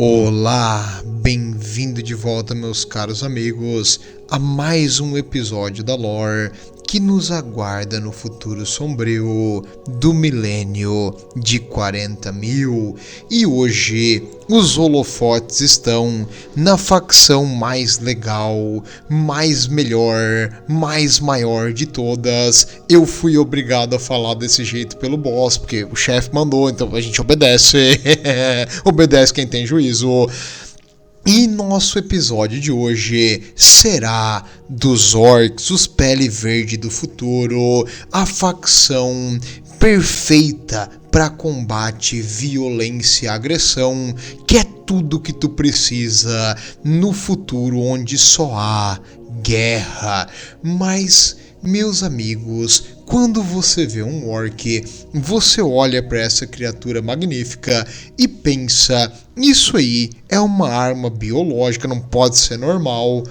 Olá, bem-vindo de volta, meus caros amigos, a mais um episódio da lore que nos aguarda no futuro sombrio do milênio de 40.000. E hoje os holofotes estão na facção mais legal, mais melhor, mais maior de todas. Eu fui obrigado a falar desse jeito pelo boss, porque o chefe mandou, então a gente obedece. Obedece quem tem juízo. E nosso episódio de hoje será dos orcs, os pele verde do futuro, a facção perfeita para combate, violência e agressão, que é tudo que tu precisa no futuro onde só há guerra. Mas, meus amigos, quando você vê um orc, você olha para essa criatura magnífica e pensa, isso aí é uma arma biológica, não pode ser normal.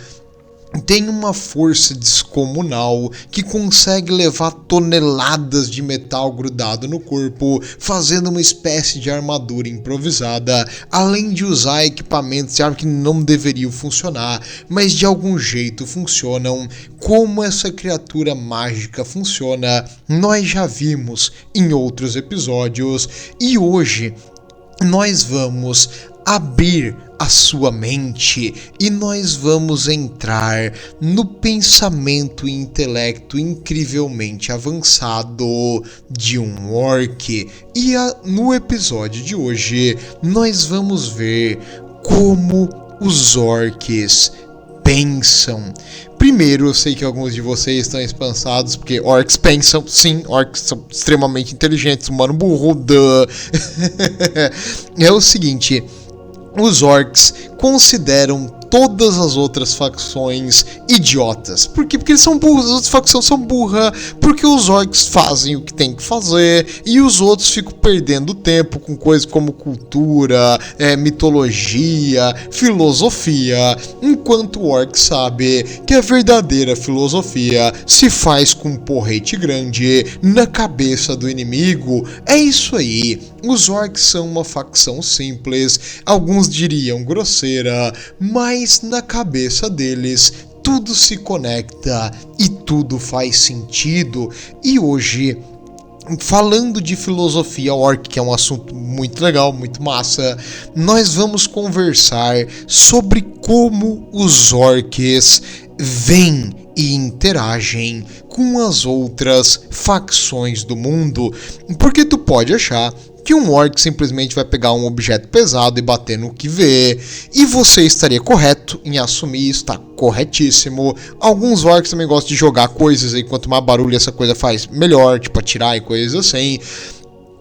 Tem uma força descomunal que consegue levar toneladas de metal grudado no corpo, fazendo uma espécie de armadura improvisada, além de usar equipamentos que não deveriam funcionar, mas de algum jeito funcionam. Como essa criatura mágica funciona, nós já vimos em outros episódios, e hoje nós vamos abrir a sua mente e nós vamos entrar no pensamento e intelecto incrivelmente avançado de um orc. E no episódio de hoje nós vamos ver como os orcs pensam. Primeiro, eu sei que alguns de vocês estão espantados, porque orcs pensam, sim, orcs são extremamente inteligentes, humano burro, duh. É o seguinte, os orcs consideram todas as outras facções idiotas. Por quê? Porque eles são burros, as outras facções são burras, porque os orcs fazem o que tem que fazer e os outros ficam perdendo tempo com coisas como cultura, mitologia, filosofia, enquanto o orc sabe que a verdadeira filosofia se faz com um porrete grande na cabeça do inimigo. É isso aí, os orcs são uma facção simples, alguns diriam grosseira, mas na cabeça deles tudo se conecta e tudo faz sentido. E hoje, falando de filosofia orc, que é um assunto muito legal, muito massa, nós vamos conversar sobre como os orcs veem e interagem com as outras facções do mundo. Porque tu pode achar que um orc simplesmente vai pegar um objeto pesado e bater no que vê, e você estaria correto em assumir isso, tá corretíssimo. Alguns orcs também gostam de jogar coisas aí, quanto mais barulho essa coisa faz, melhor, tipo atirar e coisas assim.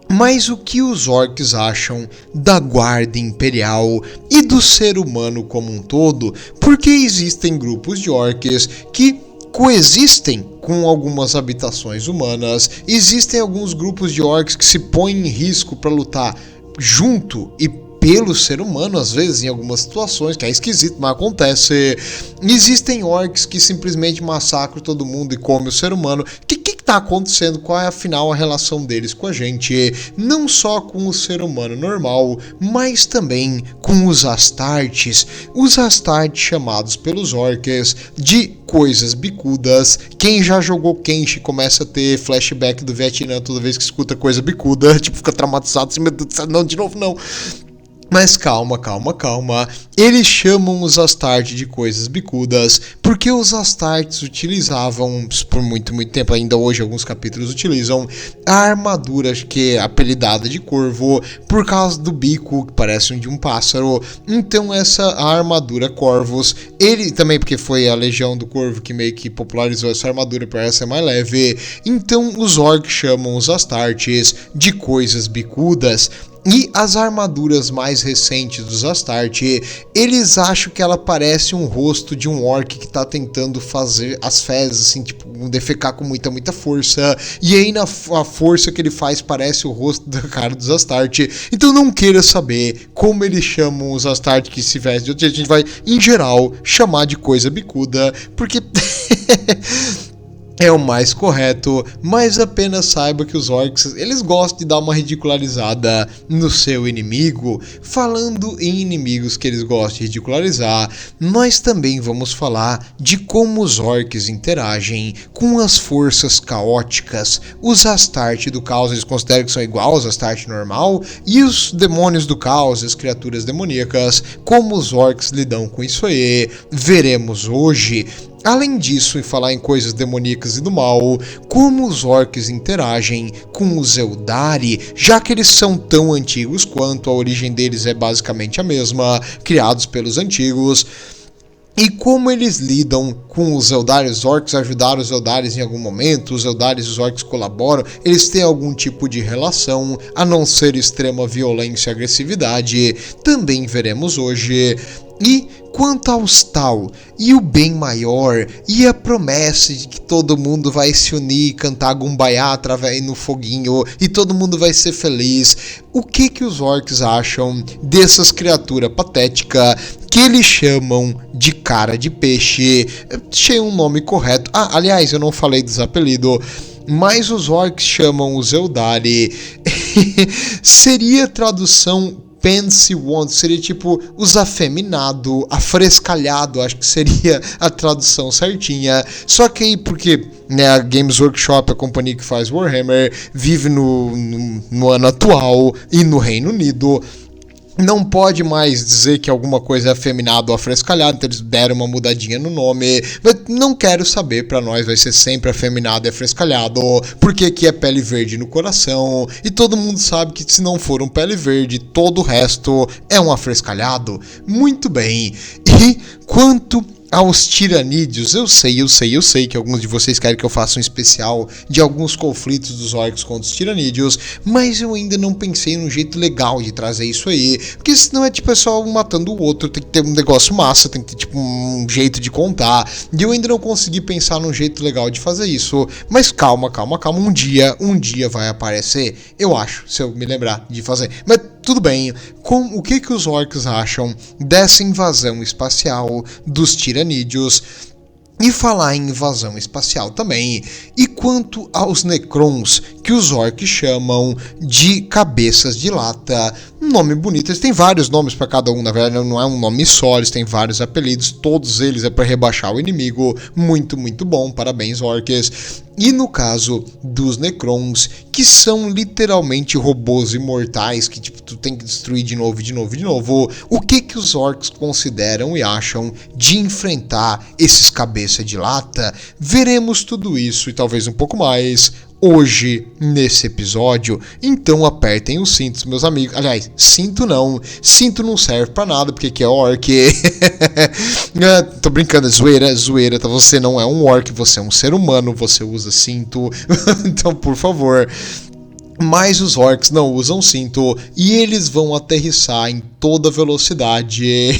Mas o que os orcs acham da guarda imperial e do ser humano como um todo? Porque existem grupos de orcs que coexistem com algumas habitações humanas, existem alguns grupos de orcs que se põem em risco para lutar junto e pelo ser humano, às vezes em algumas situações, que é esquisito, mas acontece. Existem orcs que simplesmente massacram todo mundo e comem o ser humano. O que está acontecendo? Qual é afinal a relação deles com a gente? Não só com o ser humano normal, mas também com os Astartes. Os Astartes chamados pelos orcs de coisas bicudas. Quem já jogou Kenshi começa a ter flashback do Vietnã toda vez que escuta coisa bicuda, tipo, fica traumatizado assim, meu Deus do céu, não, de novo não. Mas calma. Eles chamam os Astartes de coisas bicudas porque os Astartes utilizavam por muito tempo, ainda hoje alguns capítulos utilizam, a armadura que é apelidada de corvo por causa do bico que parece um de um pássaro. Então a armadura corvos, ele também porque foi a legião do corvo que meio que popularizou essa armadura para ela ser mais leve. Então os orcs chamam os Astartes de coisas bicudas. E as armaduras mais recentes dos Astarte, eles acham que ela parece um rosto de um orc que tá tentando fazer as fezes, assim, tipo, defecar com muita força. E aí a força que ele faz parece o rosto da cara dos Astarte. Então não queira saber como eles chamam os Astarte que se vestem. A gente vai, em geral, chamar de coisa bicuda, porque... é o mais correto, mas apenas saiba que os orcs, eles gostam de dar uma ridicularizada no seu inimigo. Falando em inimigos que eles gostam de ridicularizar, nós também vamos falar de como os orcs interagem com as forças caóticas. Os Astarte do caos eles consideram que são igual aos Astarte normal, e os demônios do caos, as criaturas demoníacas, como os orcs lidam com isso aí, veremos hoje. Além disso, em falar em coisas demoníacas e do mal, como os orcs interagem com os Eldari, já que eles são tão antigos quanto, a origem deles é basicamente a mesma, criados pelos antigos, e como eles lidam com os Eldari. Os orcs ajudaram os Eldari em algum momento, os Eldari e os orcs colaboram, eles têm algum tipo de relação, a não ser extrema violência e agressividade, também veremos hoje. E quanto aos Tal e o bem maior e a promessa de que todo mundo vai se unir, cantar Gumbaiá através no foguinho e todo mundo vai ser feliz, o que os orcs acham dessas criaturas patéticas que eles chamam de cara de peixe? Achei um nome correto. Aliás, eu não falei dos apelidos, mas os orcs chamam os Eldari. Seria a tradução Fancy Ones, seria tipo os afeminado, afrescalhado, acho que seria a tradução certinha. Só que aí, porque né, a Games Workshop, a companhia que faz Warhammer, vive no ano atual e no Reino Unido, não pode mais dizer que alguma coisa é afeminado ou afrescalhado, então eles deram uma mudadinha no nome. Mas não quero saber, pra nós vai ser sempre afeminado e afrescalhado, porque aqui é pele verde no coração, e todo mundo sabe que se não for um pele verde, todo o resto é um afrescalhado. Muito bem. E quanto aos tiranídeos, eu sei que alguns de vocês querem que eu faça um especial de alguns conflitos dos orcs contra os tiranídeos, mas eu ainda não pensei num jeito legal de trazer isso aí, porque senão é tipo, é só um matando o outro, tem que ter um negócio massa, tem que ter tipo um jeito de contar, e eu ainda não consegui pensar num jeito legal de fazer isso, mas calma, um dia vai aparecer, eu acho, se eu me lembrar de fazer, mas tudo bem. O que os orcs acham dessa invasão espacial dos tiranídeos? E falar em invasão espacial também. E quanto aos Necrons, que os orcs chamam de cabeças de lata. Um nome bonito, eles têm vários nomes para cada um, na verdade não é um nome só, eles têm vários apelidos, todos eles é para rebaixar o inimigo. Muito, muito bom, parabéns orcs. E no caso dos Necrons, que são literalmente robôs imortais que tipo, tu tem que destruir de novo, o que os orcs consideram e acham de enfrentar esses cabeça de lata? Veremos tudo isso e talvez um pouco mais hoje nesse episódio, então apertem os cintos, meus amigos. Aliás, cinto não serve pra nada, porque aqui é orc. Tô brincando, é zoeira, tá? Você não é um orc, você é um ser humano, você usa cinto, então por favor. Mas os orcs não usam cinto e eles vão aterrissar em toda velocidade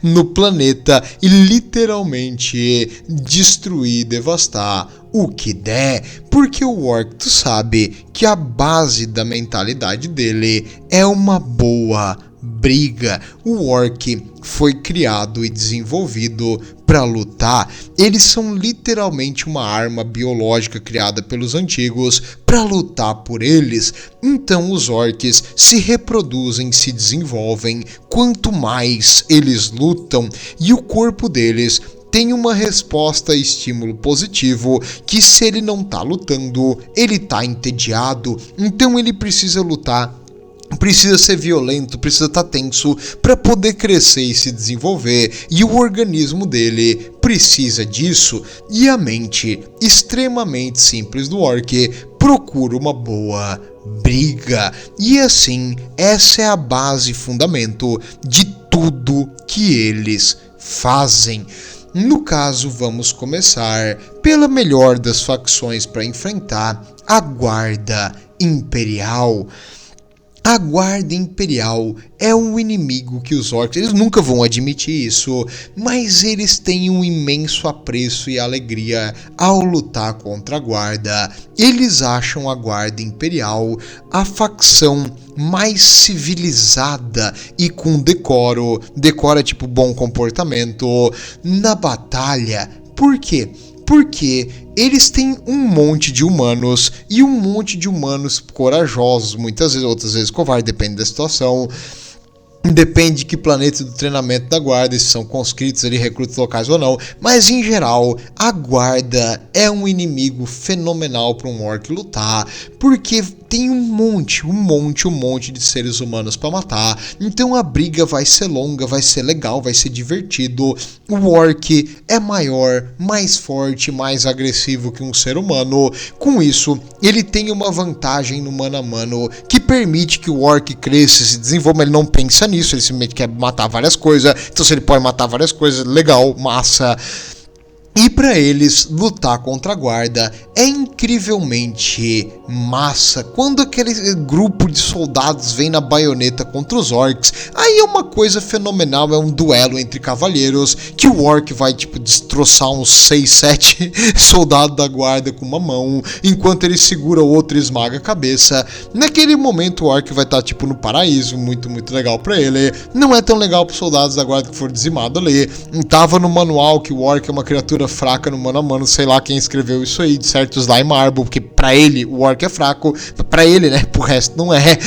no planeta e literalmente destruir, devastar o que der, porque o orc, tu sabe que a base da mentalidade dele é uma boa briga. O orc foi criado e desenvolvido para lutar. Eles são literalmente uma arma biológica criada pelos antigos para lutar por eles. Então os orcs se reproduzem, se desenvolvem quanto mais eles lutam, e o corpo deles tem uma resposta a estímulo positivo, que se ele não tá lutando, ele tá entediado, então ele precisa lutar, precisa ser violento, precisa estar tenso para poder crescer e se desenvolver, e o organismo dele precisa disso, e a mente extremamente simples do orc procura uma boa briga, e assim, essa é a base, fundamento de tudo que eles fazem. No caso, vamos começar pela melhor das facções para enfrentar a Guarda Imperial. A Guarda Imperial é um inimigo que os orcs, eles nunca vão admitir isso, mas eles têm um imenso apreço e alegria ao lutar contra a Guarda. Eles acham a Guarda Imperial a facção mais civilizada e com decoro é tipo bom comportamento na batalha. Por quê? porque eles têm um monte de humanos e um monte de humanos corajosos, muitas vezes, outras vezes covardes, depende da situação. Depende de que planeta do treinamento da guarda, se são conscritos ali, recrutas locais ou não. Mas em geral, a guarda é um inimigo fenomenal para um orc lutar, porque tem um monte de seres humanos para matar. Então a briga vai ser longa, vai ser legal, vai ser divertido. O orc é maior, mais forte, mais agressivo que um ser humano. Com isso, ele tem uma vantagem no mano a mano que permite que o orc cresça, se desenvolva. Ele não pensa nisso, ele simplesmente quer matar várias coisas. Então se ele pode matar várias coisas, legal, massa. E para eles, lutar contra a guarda é incrivelmente massa. Quando aquele grupo de soldados vem na baioneta contra os orcs, aí é uma coisa fenomenal, é um duelo entre cavalheiros, que o orc vai destroçar uns 6, 7 soldados da guarda com uma mão, enquanto ele segura o outro e esmaga a cabeça. Naquele momento o orc vai estar no paraíso, muito legal para ele. Não é tão legal para os soldados da guarda que foram dizimados ali. Tava no manual que o orc é uma criatura fraca no mano a mano, sei lá quem escreveu isso aí, de certo Sly Marble, porque pra ele o orc é fraco, pra ele, né, pro resto não é.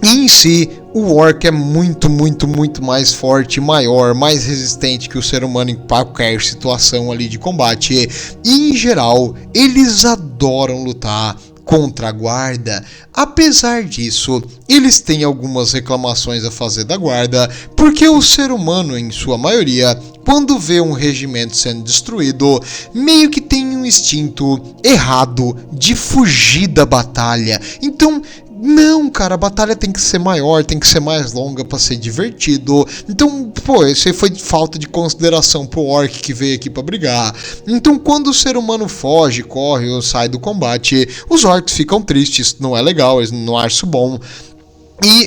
E em si, o orc é muito mais forte, maior, mais resistente que o ser humano em qualquer situação ali de combate. E em geral, eles adoram lutar contra a guarda. Apesar disso, eles têm algumas reclamações a fazer da guarda, porque o ser humano, em sua maioria, quando vê um regimento sendo destruído, meio que tem um instinto errado de fugir da batalha. Então, não, cara, a batalha tem que ser maior, tem que ser mais longa pra ser divertido. Então, isso aí foi falta de consideração pro orc que veio aqui pra brigar. Então, quando o ser humano foge, corre ou sai do combate, os orcs ficam tristes, isso não é legal, eles não acham isso bom.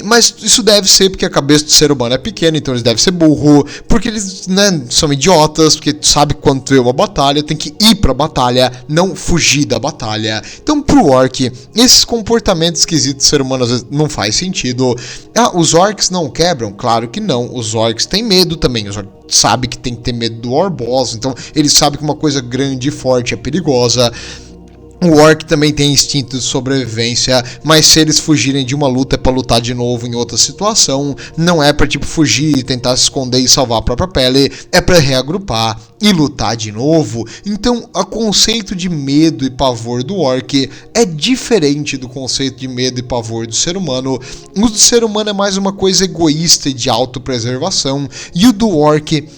Mas isso deve ser porque a cabeça do ser humano é pequena, então eles devem ser burro, porque eles, são idiotas, porque sabe quando vê uma batalha, tem que ir pra batalha, não fugir da batalha. Então pro orc, esses comportamentos esquisitos do ser humano às vezes não faz sentido. Os orcs não quebram? Claro que não, os orcs têm medo também, os orcs sabem que tem que ter medo do Warboss, então eles sabem que uma coisa grande e forte é perigosa. O orc também tem instinto de sobrevivência, mas se eles fugirem de uma luta é pra lutar de novo em outra situação, não é pra fugir e tentar se esconder e salvar a própria pele, é pra reagrupar e lutar de novo. Então o conceito de medo e pavor do orc é diferente do conceito de medo e pavor do ser humano. O do ser humano é mais uma coisa egoísta e de autopreservação, e o do orc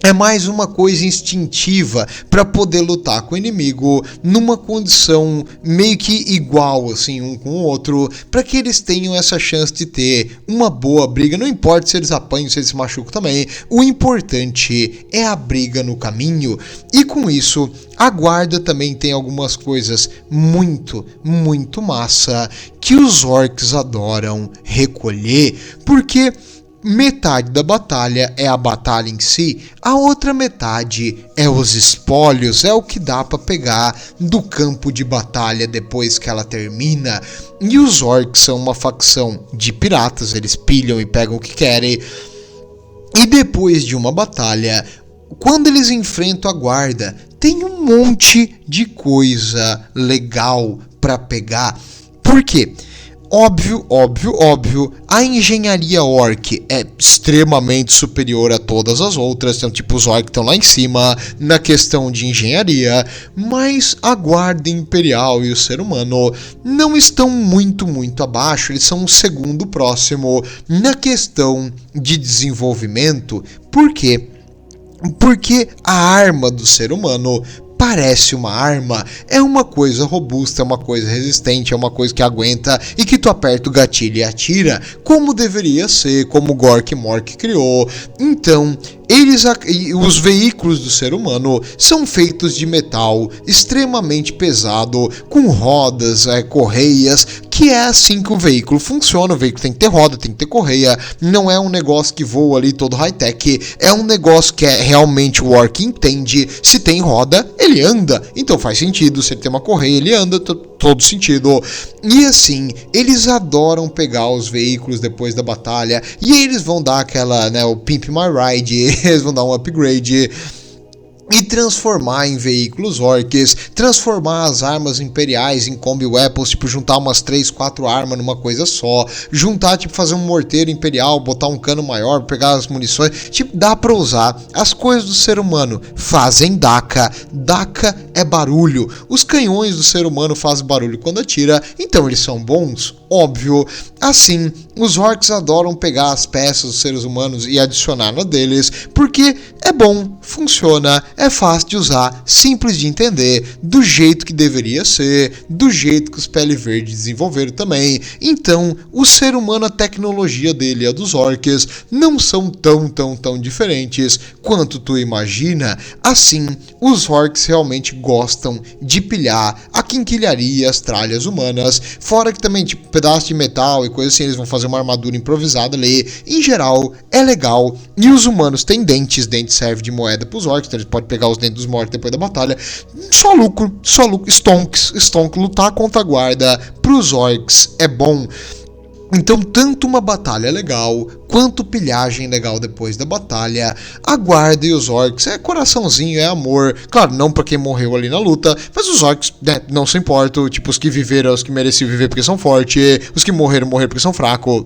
é mais uma coisa instintiva para poder lutar com o inimigo numa condição meio que igual, assim, um com o outro, para que eles tenham essa chance de ter uma boa briga. Não importa se eles apanham, se eles se machucam também, o importante é a briga no caminho. E com isso, a guarda também tem algumas coisas muito massa que os orcs adoram recolher, porque metade da batalha é a batalha em si, a outra metade é os espólios, é o que dá para pegar do campo de batalha depois que ela termina. E os orcs são uma facção de piratas, eles pilham e pegam o que querem. E depois de uma batalha, quando eles enfrentam a guarda, tem um monte de coisa legal para pegar. Por quê? Óbvio, a engenharia orc é extremamente superior a todas as outras, então os orcs estão lá em cima na questão de engenharia, mas a guarda imperial e o ser humano não estão muito abaixo, eles são um segundo próximo na questão de desenvolvimento. Por quê? Porque a arma do ser humano parece uma arma, é uma coisa robusta, é uma coisa resistente, é uma coisa que aguenta e que tu aperta o gatilho e atira, como deveria ser, como Gork Mork criou. Então, os veículos do ser humano são feitos de metal extremamente pesado, com rodas, correias, que é assim que o veículo funciona. O veículo tem que ter roda, tem que ter correia, não é um negócio que voa ali todo high-tech, é um negócio que realmente o orc entende. Se tem roda, ele anda, então faz sentido. Se ele tem uma correia, ele anda, todo sentido. E assim, eles adoram pegar os veículos depois da batalha, e eles vão dar aquela, o Pimp My Ride, eles vão dar um upgrade. e transformar em veículos orcs, transformar as armas imperiais em combi weapons, tipo juntar umas 3, 4 armas numa coisa só, juntar, tipo fazer um morteiro imperial, botar um cano maior, pegar as munições, tipo dá pra usar. As coisas do ser humano fazem DACA, DACA é barulho, os canhões do ser humano fazem barulho quando atira, então eles são bons, óbvio. Assim, os orcs adoram pegar as peças dos seres humanos e adicionar na deles, porque é bom, funciona, é fácil de usar, simples de entender, do jeito que deveria ser, do jeito que os Pele Verde desenvolveram também. Então, o ser humano, a tecnologia dele e a dos orcs não são tão diferentes quanto tu imagina. Assim, os orcs realmente gostam de pilhar a quinquilharia e as tralhas humanas, fora que também, tipo, pedaço de metal e coisa assim, eles vão fazer uma armadura improvisada ali. Em geral, é legal. E os humanos têm dentes serve de moeda pros orcs, então eles podem pegar os dentes dos mortos depois da batalha. Só lucro. Stonk, lutar contra a guarda pros orcs é bom. Então, tanto uma batalha legal, quanto pilhagem legal depois da batalha. A guarda e os orcs é coraçãozinho, é amor. Claro, não pra quem morreu ali na luta, mas os orcs, né, não se importam. Tipo, os que viveram, os que mereciam viver porque são fortes. Os que morreram porque são fracos.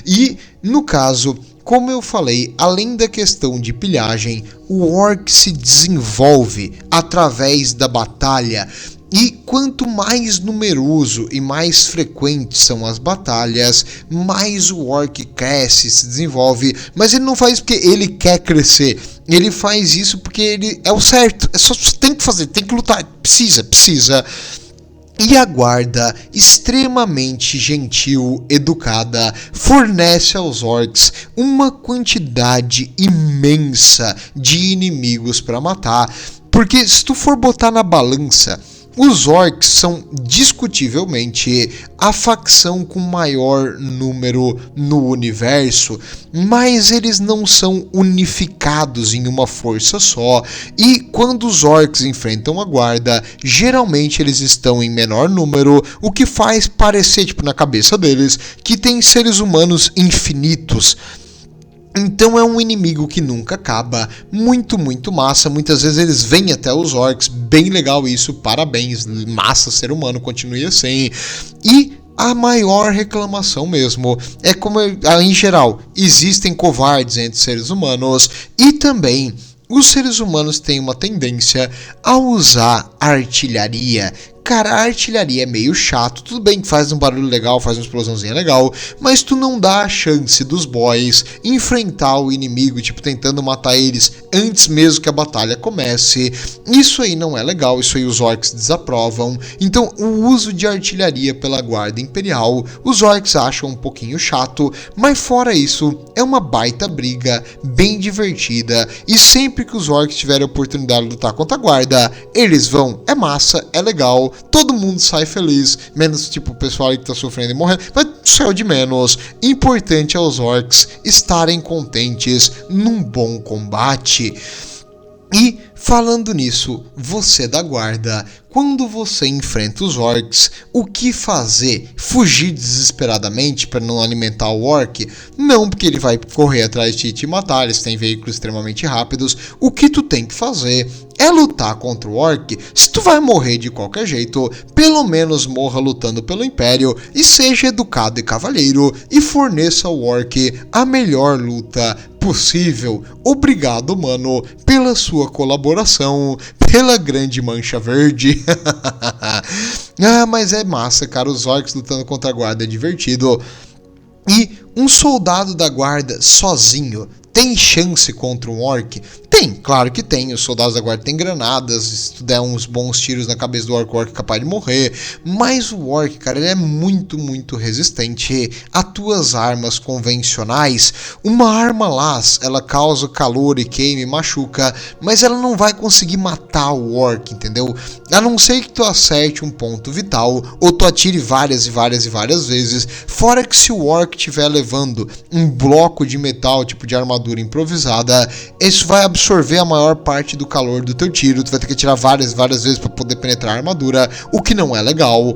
E, no caso, como eu falei, além da questão de pilhagem, o orc se desenvolve através da batalha. E quanto mais numeroso e mais frequentes são as batalhas, mais o orc cresce, se desenvolve. Mas ele não faz porque ele quer crescer. Ele faz isso porque ele é o certo. É só tem que fazer, tem que lutar. Precisa. E a guarda, extremamente gentil, educada, fornece aos orcs uma quantidade imensa de inimigos para matar. Porque se tu for botar na balança, os orcs são discutivelmente a facção com maior número no universo, mas eles não são unificados em uma força só, e quando os orcs enfrentam a guarda, geralmente eles estão em menor número, o que faz parecer, tipo, na cabeça deles, que tem seres humanos infinitos. Então é um inimigo que nunca acaba, muito massa, muitas vezes eles vêm até os orcs, bem legal isso, parabéns, massa, ser humano, continue assim. E a maior reclamação mesmo é como, em geral, existem covardes entre seres humanos e também os seres humanos têm uma tendência a usar artilharia. Cara, a artilharia é meio chato, tudo bem que faz um barulho legal, faz uma explosãozinha legal, mas tu não dá a chance dos boys enfrentar o inimigo, tipo, tentando matar eles antes mesmo que a batalha comece. Isso aí não é legal, isso aí os orcs desaprovam. Então, o uso de artilharia pela guarda imperial, os orcs acham um pouquinho chato, mas fora isso, é uma baita briga, bem divertida, e sempre que os orcs tiverem a oportunidade de lutar contra a guarda, eles vão, é massa, é legal, todo mundo sai feliz, menos tipo o pessoal aí que tá sofrendo e morrendo, mas isso é o de menos. Importante aos orcs estarem contentes num bom combate. E falando nisso, você da guarda, quando você enfrenta os orcs, o que fazer? Fugir desesperadamente para não alimentar o orc? Não, porque ele vai correr atrás de ti e te matar, eles têm veículos extremamente rápidos. O que tu tem que fazer é lutar contra o orc. Se tu vai morrer de qualquer jeito, pelo menos morra lutando pelo Império e seja educado e cavalheiro e forneça ao orc a melhor luta possível. Obrigado, mano, pela sua colaboração, pela grande mancha verde. Ah, mas é massa, cara, os orcs lutando contra a guarda é divertido. E um soldado da guarda sozinho tem chance contra um orc? Tem, claro que tem. Os soldados da guarda têm granadas, se tu der uns bons tiros na cabeça do orc, o orc é capaz de morrer. Mas o orc, cara, ele é muito resistente a tuas armas convencionais. Uma arma laço, ela causa calor e queima e machuca, mas ela não vai conseguir matar o orc, entendeu? A não ser que tu acerte um ponto vital, ou tu atire várias vezes. Fora que se o orc estiver levando um bloco de metal, tipo de armadura improvisada, isso vai absorver a maior parte do calor do teu tiro, tu vai ter que atirar várias vezes para poder penetrar a armadura, o que não é legal.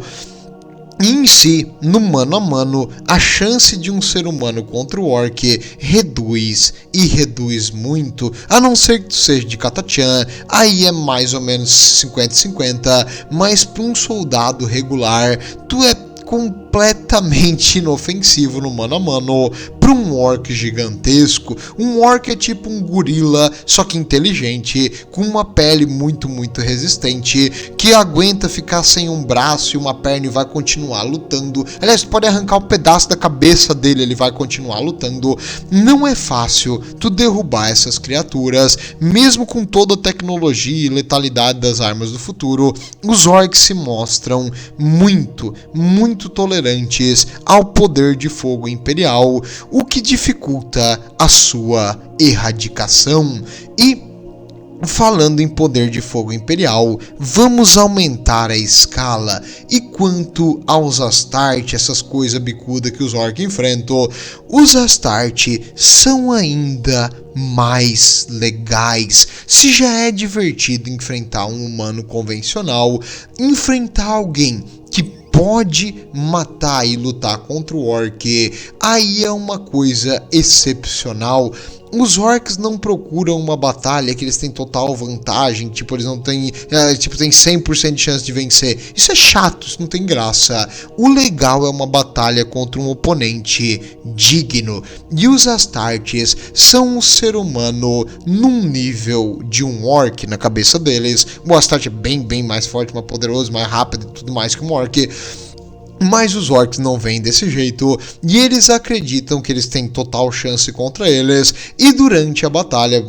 E em si, no mano a mano, a chance de um ser humano contra o orc reduz, e reduz muito, a não ser que tu seja de Catachan, aí é mais ou menos 50-50, mas para um soldado regular, tu é completamente inofensivo no mano a mano. Para um orc gigantesco, um orc é tipo um gorila, só que inteligente, com uma pele muito resistente, que aguenta ficar sem um braço e uma perna e vai continuar lutando. Aliás, tu pode arrancar um pedaço da cabeça dele, ele vai continuar lutando. Não é fácil tu derrubar essas criaturas, mesmo com toda a tecnologia e letalidade das armas do futuro. Os orcs se mostram muito tolerantes ao poder de fogo imperial, o que dificulta a sua erradicação. E falando em poder de fogo imperial, vamos aumentar a escala. E quanto aos Astarte, essas coisas bicudas que os orcs enfrentam, os Astarte são ainda mais legais. Se já é divertido enfrentar um humano convencional, enfrentar alguém que pode matar e lutar contra o orc, aí é uma coisa excepcional. Os orcs não procuram uma batalha que eles têm total vantagem, tipo, eles não têm, tem 100% de chance de vencer. Isso é chato, isso não tem graça. O legal é uma batalha contra um oponente digno. E os Astartes são um ser humano num nível de um orc na cabeça deles. O Astarte é bem mais forte, mais poderoso, mais rápido e tudo mais que um orc. Mas os orcs não vêm desse jeito, e eles acreditam que eles têm total chance contra eles, e durante a batalha,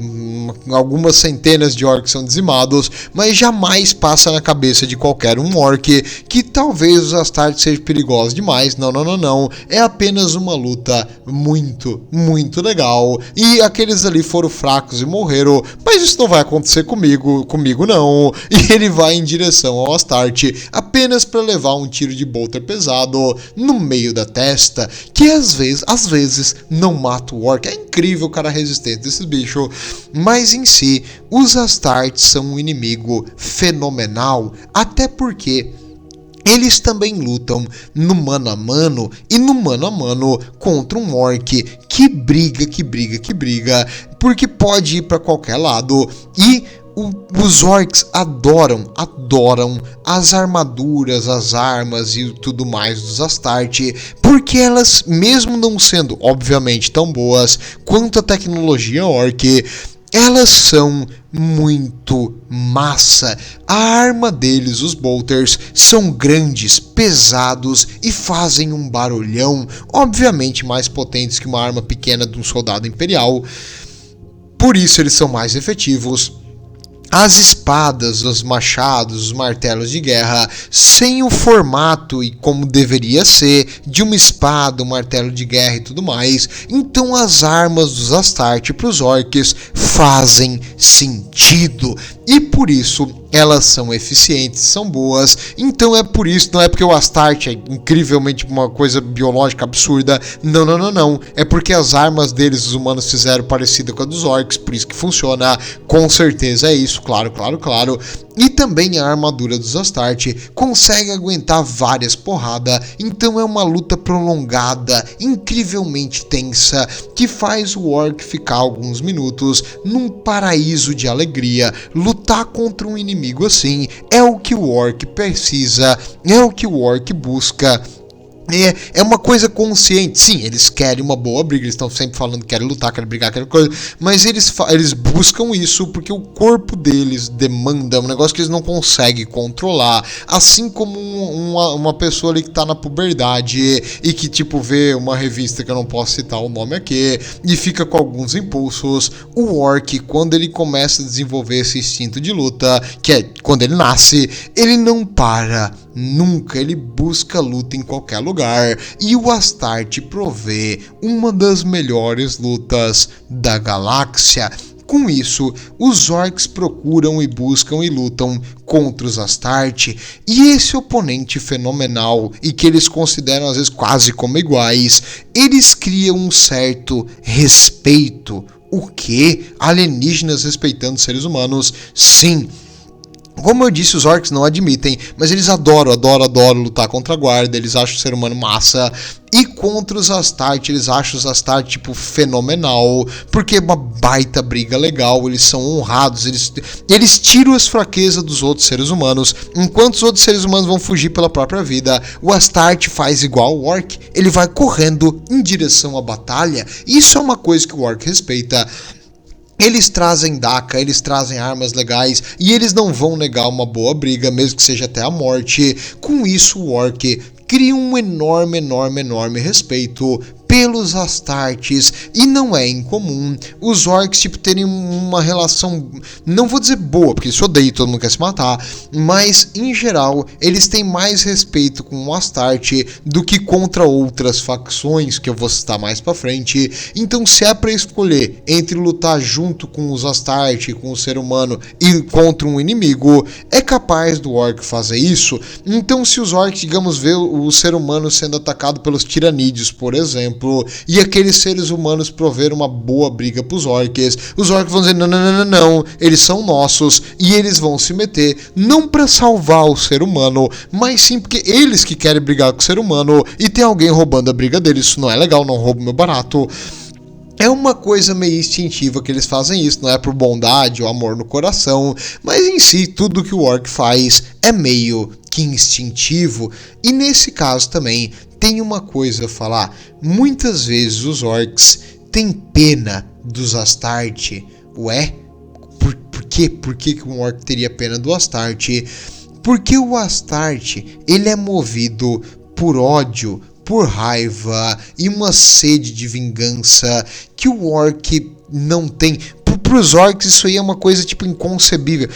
algumas centenas de orcs são dizimados, mas jamais passa na cabeça de qualquer um orc que talvez os Astartes sejam perigosos demais. Não, é apenas uma luta muito legal, e aqueles ali foram fracos e morreram, mas isso não vai acontecer comigo não, e ele vai em direção ao Astarte, apenas para levar um tiro de bolter pesado no meio da testa, que às vezes não mata o orc. É incrível, cara, a resistência desses bichos. Mas em si, os Astartes são um inimigo fenomenal, até porque eles também lutam no mano a mano, e no mano a mano contra um orc que briga, porque pode ir para qualquer lado. E os orcs adoram as armaduras, as armas e tudo mais dos Astarte, porque elas, mesmo não sendo obviamente tão boas quanto a tecnologia orc, elas são muito massa. A arma deles, os bolters, são grandes, pesados e fazem um barulhão, obviamente mais potentes que uma arma pequena de um soldado imperial. Por isso eles são mais efetivos. As espadas, os machados, os martelos de guerra, sem o formato e como deveria ser de uma espada, um martelo de guerra e tudo mais, então as armas dos Astarte para os orcs fazem sentido. E por isso elas são eficientes, são boas. Então é por isso, não é porque o Astarte é incrivelmente uma coisa biológica absurda. Não. É porque as armas deles, os humanos, fizeram parecida com a dos orcs, por isso que funciona. Com certeza é isso, claro. E também a armadura dos Astarte consegue aguentar várias porradas, então é uma luta prolongada, incrivelmente tensa, que faz o orc ficar alguns minutos num paraíso de alegria. Lutar contra um inimigo assim é o que o orc precisa, é o que o orc busca. É uma coisa consciente. Sim, eles querem uma boa briga, eles estão sempre falando que querem lutar, querem brigar, querem coisa, mas eles buscam isso porque o corpo deles demanda um negócio que eles não conseguem controlar, assim como uma pessoa ali que tá na puberdade e que tipo vê uma revista que eu não posso citar o nome aqui e fica com alguns impulsos. O orc, quando ele começa a desenvolver esse instinto de luta, que é quando ele nasce, ele não para nunca, ele busca luta em qualquer lugar, e o Astarte provê uma das melhores lutas da galáxia. Com isso, os orcs procuram e buscam e lutam contra os Astarte, e esse oponente fenomenal, e que eles consideram às vezes quase como iguais, eles criam um certo respeito. O quê? Alienígenas respeitando seres humanos? Sim. Como eu disse, os orcs não admitem, mas eles adoram lutar contra a guarda, eles acham o ser humano massa. E contra os Astarte, eles acham os Astarte, tipo, fenomenal, porque é uma baita briga legal, eles são honrados, eles tiram as fraquezas dos outros seres humanos, enquanto os outros seres humanos vão fugir pela própria vida, o Astarte faz igual o orc, ele vai correndo em direção à batalha, e isso é uma coisa que o orc respeita. Eles trazem daca, eles trazem armas legais e eles não vão negar uma boa briga, mesmo que seja até a morte. Com isso, o orc cria um enorme respeito pelos Astartes, e não é incomum os orcs tipo terem uma relação, não vou dizer boa, porque isso odeio, todo mundo quer se matar, mas em geral eles têm mais respeito com o Astarte do que contra outras facções que eu vou citar mais pra frente. Então, se é pra escolher entre lutar junto com os Astarte, com o ser humano, e contra um inimigo, é capaz do orc fazer isso. Então, se os orcs, digamos, vê o ser humano sendo atacado pelos tiranídeos, por exemplo, e aqueles seres humanos proveram uma boa briga pros orcs, os orcs vão dizer não, eles são nossos, e eles vão se meter, não pra salvar o ser humano, mas sim porque eles que querem brigar com o ser humano, e tem alguém roubando a briga deles, isso não é legal, não roubo meu barato. É uma coisa meio instintiva que eles fazem isso, não é por bondade ou amor no coração, mas em si tudo que o orc faz é meio que instintivo. E nesse caso também tem uma coisa a falar, muitas vezes os orcs têm pena dos Astarte. Ué? Por quê? Por que um orc teria pena do Astarte? Porque o Astarte, ele é movido por ódio, por raiva e uma sede de vingança que o orc não tem. Para os orcs isso aí é uma coisa tipo inconcebível.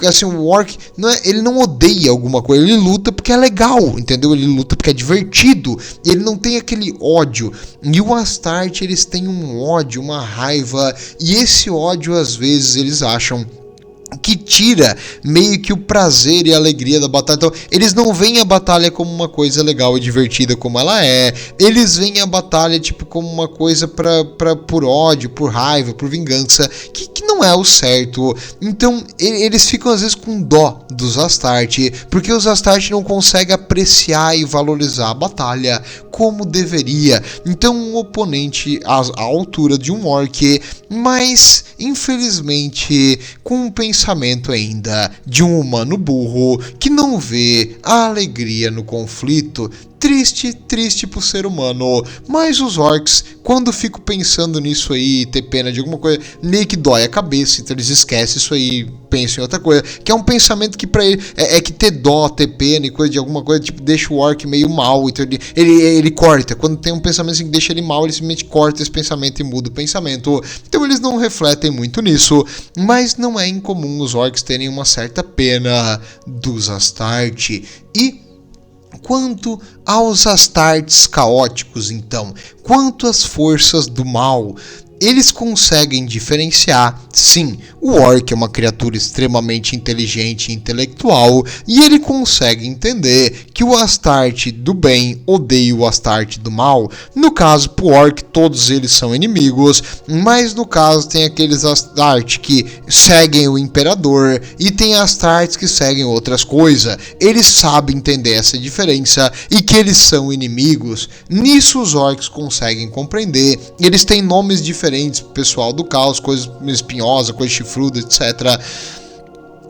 Assim, o orc ele não odeia alguma coisa, ele luta porque é legal, entendeu? Ele luta porque é divertido, ele não tem aquele ódio. E o Astarte, eles têm um ódio, uma raiva, e esse ódio às vezes eles acham que tira meio que o prazer e a alegria da batalha. Então, eles não veem a batalha como uma coisa legal e divertida como ela é. Eles veem a batalha tipo como uma coisa por ódio, por raiva, por vingança, que não é o certo. Então, eles ficam às vezes com dó dos Astarte, porque os Astarte não conseguem apreciar e valorizar a batalha como deveria. Então, um oponente à altura de um orc, mas infelizmente com um pensamento ainda de um humano burro que não vê a alegria no conflito. Triste pro ser humano. Mas os orcs, quando fico pensando nisso aí, ter pena de alguma coisa, meio que dói a cabeça, então eles esquecem isso aí, pensam em outra coisa, que é um pensamento que pra ele é que ter dó, ter pena e coisa de alguma coisa, tipo, deixa o orc meio mal, então ele corta, quando tem um pensamento assim que deixa ele mal, ele simplesmente corta esse pensamento e muda o pensamento. Então eles não refletem muito nisso, mas não é incomum os orcs terem uma certa pena dos Astarte. E quanto aos Astartes caóticos, então, quanto às forças do mal, eles conseguem diferenciar. Sim, o orc é uma criatura extremamente inteligente e intelectual, e ele consegue entender que o Astarte do bem odeia o Astarte do mal. No caso, pro orc, todos eles são inimigos, mas no caso tem aqueles Astarte que seguem o imperador e tem Astartes que seguem outras coisas. Eles sabem entender essa diferença e que eles são inimigos. Nisso os orcs conseguem compreender. Eles têm nomes diferentes pro pessoal do caos, coisas espinhosas, coisas chifrudas, etc.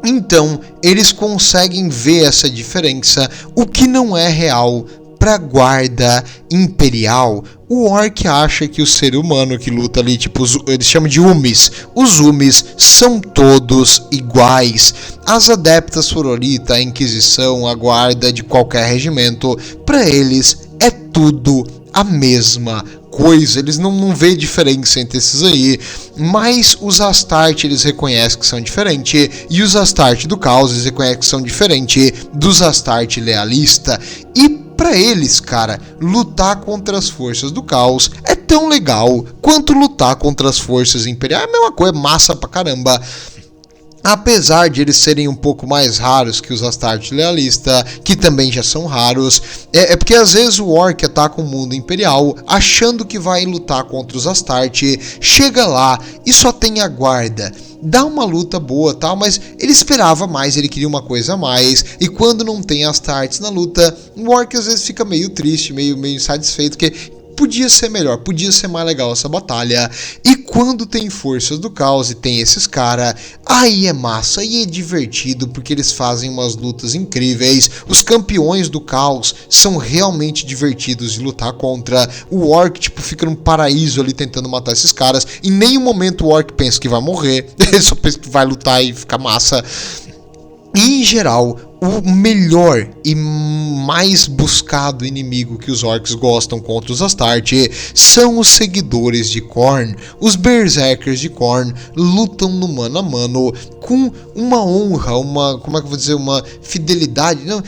Então, eles conseguem ver essa diferença, o que não é real para a guarda imperial. O orc acha que o ser humano que luta ali, tipo, eles chamam de Umis. Os Umis são todos iguais. As adeptas Sororita, a Inquisição, a guarda de qualquer regimento, para eles é tudo a mesma coisa, eles não vê diferença entre esses aí, mas os Astarte eles reconhecem que são diferentes, e os Astarte do caos eles reconhecem que são diferentes dos Astarte lealista, e pra eles, cara, lutar contra as forças do caos é tão legal quanto lutar contra as forças imperiais, é a mesma coisa, massa pra caramba. Apesar de eles serem um pouco mais raros que os Astarte Lealista, que também já são raros, é porque às vezes o Orc ataca o mundo imperial achando que vai lutar contra os Astarte, chega lá e só tem a guarda. Dá uma luta boa, tal, mas ele esperava mais, ele queria uma coisa a mais, e quando não tem Astartes na luta, o Orc às vezes fica meio triste, meio insatisfeito, porque podia ser melhor, podia ser mais legal essa batalha. E quando tem forças do caos e tem esses caras, aí é massa, aí é divertido, porque eles fazem umas lutas incríveis. Os campeões do caos são realmente divertidos de lutar contra. O Orc, tipo, fica num paraíso ali tentando matar esses caras. Em nenhum momento o Orc pensa que vai morrer, ele só pensa que vai lutar e ficar massa. E, em geral, o melhor e mais buscado inimigo que os Orcs gostam contra os Astarte são os seguidores de Khorne. Os Berserkers de Khorne lutam no mano a mano com uma honra, como é que eu vou dizer, uma fidelidade, não,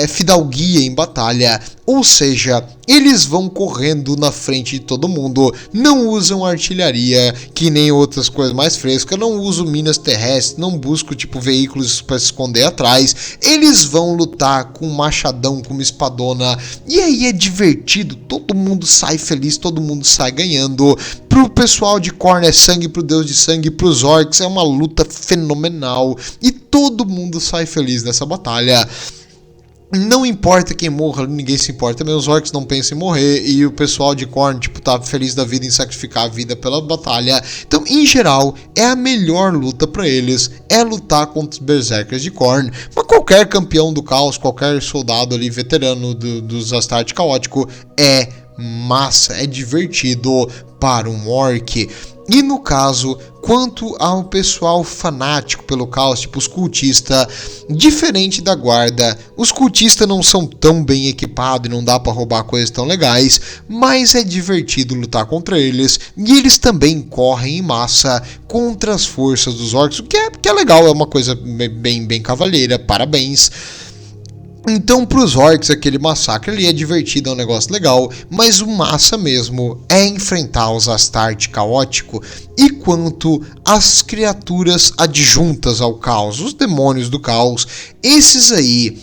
fidalguia em batalha. Ou seja, eles vão correndo na frente de todo mundo, não usam artilharia, que nem outras coisas mais frescas, não usam minas terrestres, não buscam tipo veículos para se esconder atrás. Eles vão lutar com um machadão, com uma espadona, e aí é divertido, todo mundo sai feliz, todo mundo sai ganhando. Pro pessoal de Khorne é sangue, pro deus de sangue, pros orcs é uma luta fenomenal, e todo mundo sai feliz nessa batalha. Não importa quem morra, ninguém se importa, também os orcs não pensam em morrer, e o pessoal de Khorne, tipo, tá feliz da vida em sacrificar a vida pela batalha. Então, em geral, é a melhor luta pra eles, é lutar contra os Berserkers de Khorne. Mas qualquer campeão do caos, qualquer soldado ali, veterano dos Astarte Caótico, é massa, é divertido para um orc. E no caso, quanto ao pessoal fanático pelo caos, tipo os cultistas, diferente da guarda, os cultistas não são tão bem equipados e não dá pra roubar coisas tão legais, mas é divertido lutar contra eles, e eles também correm em massa contra as forças dos orcs, o que é legal, é uma coisa bem cavalheira, parabéns. Então, pros orcs, aquele massacre ali é divertido, é um negócio legal, mas o massa mesmo é enfrentar os Astarte Caótico. E quanto às criaturas adjuntas ao caos, os demônios do caos, esses aí,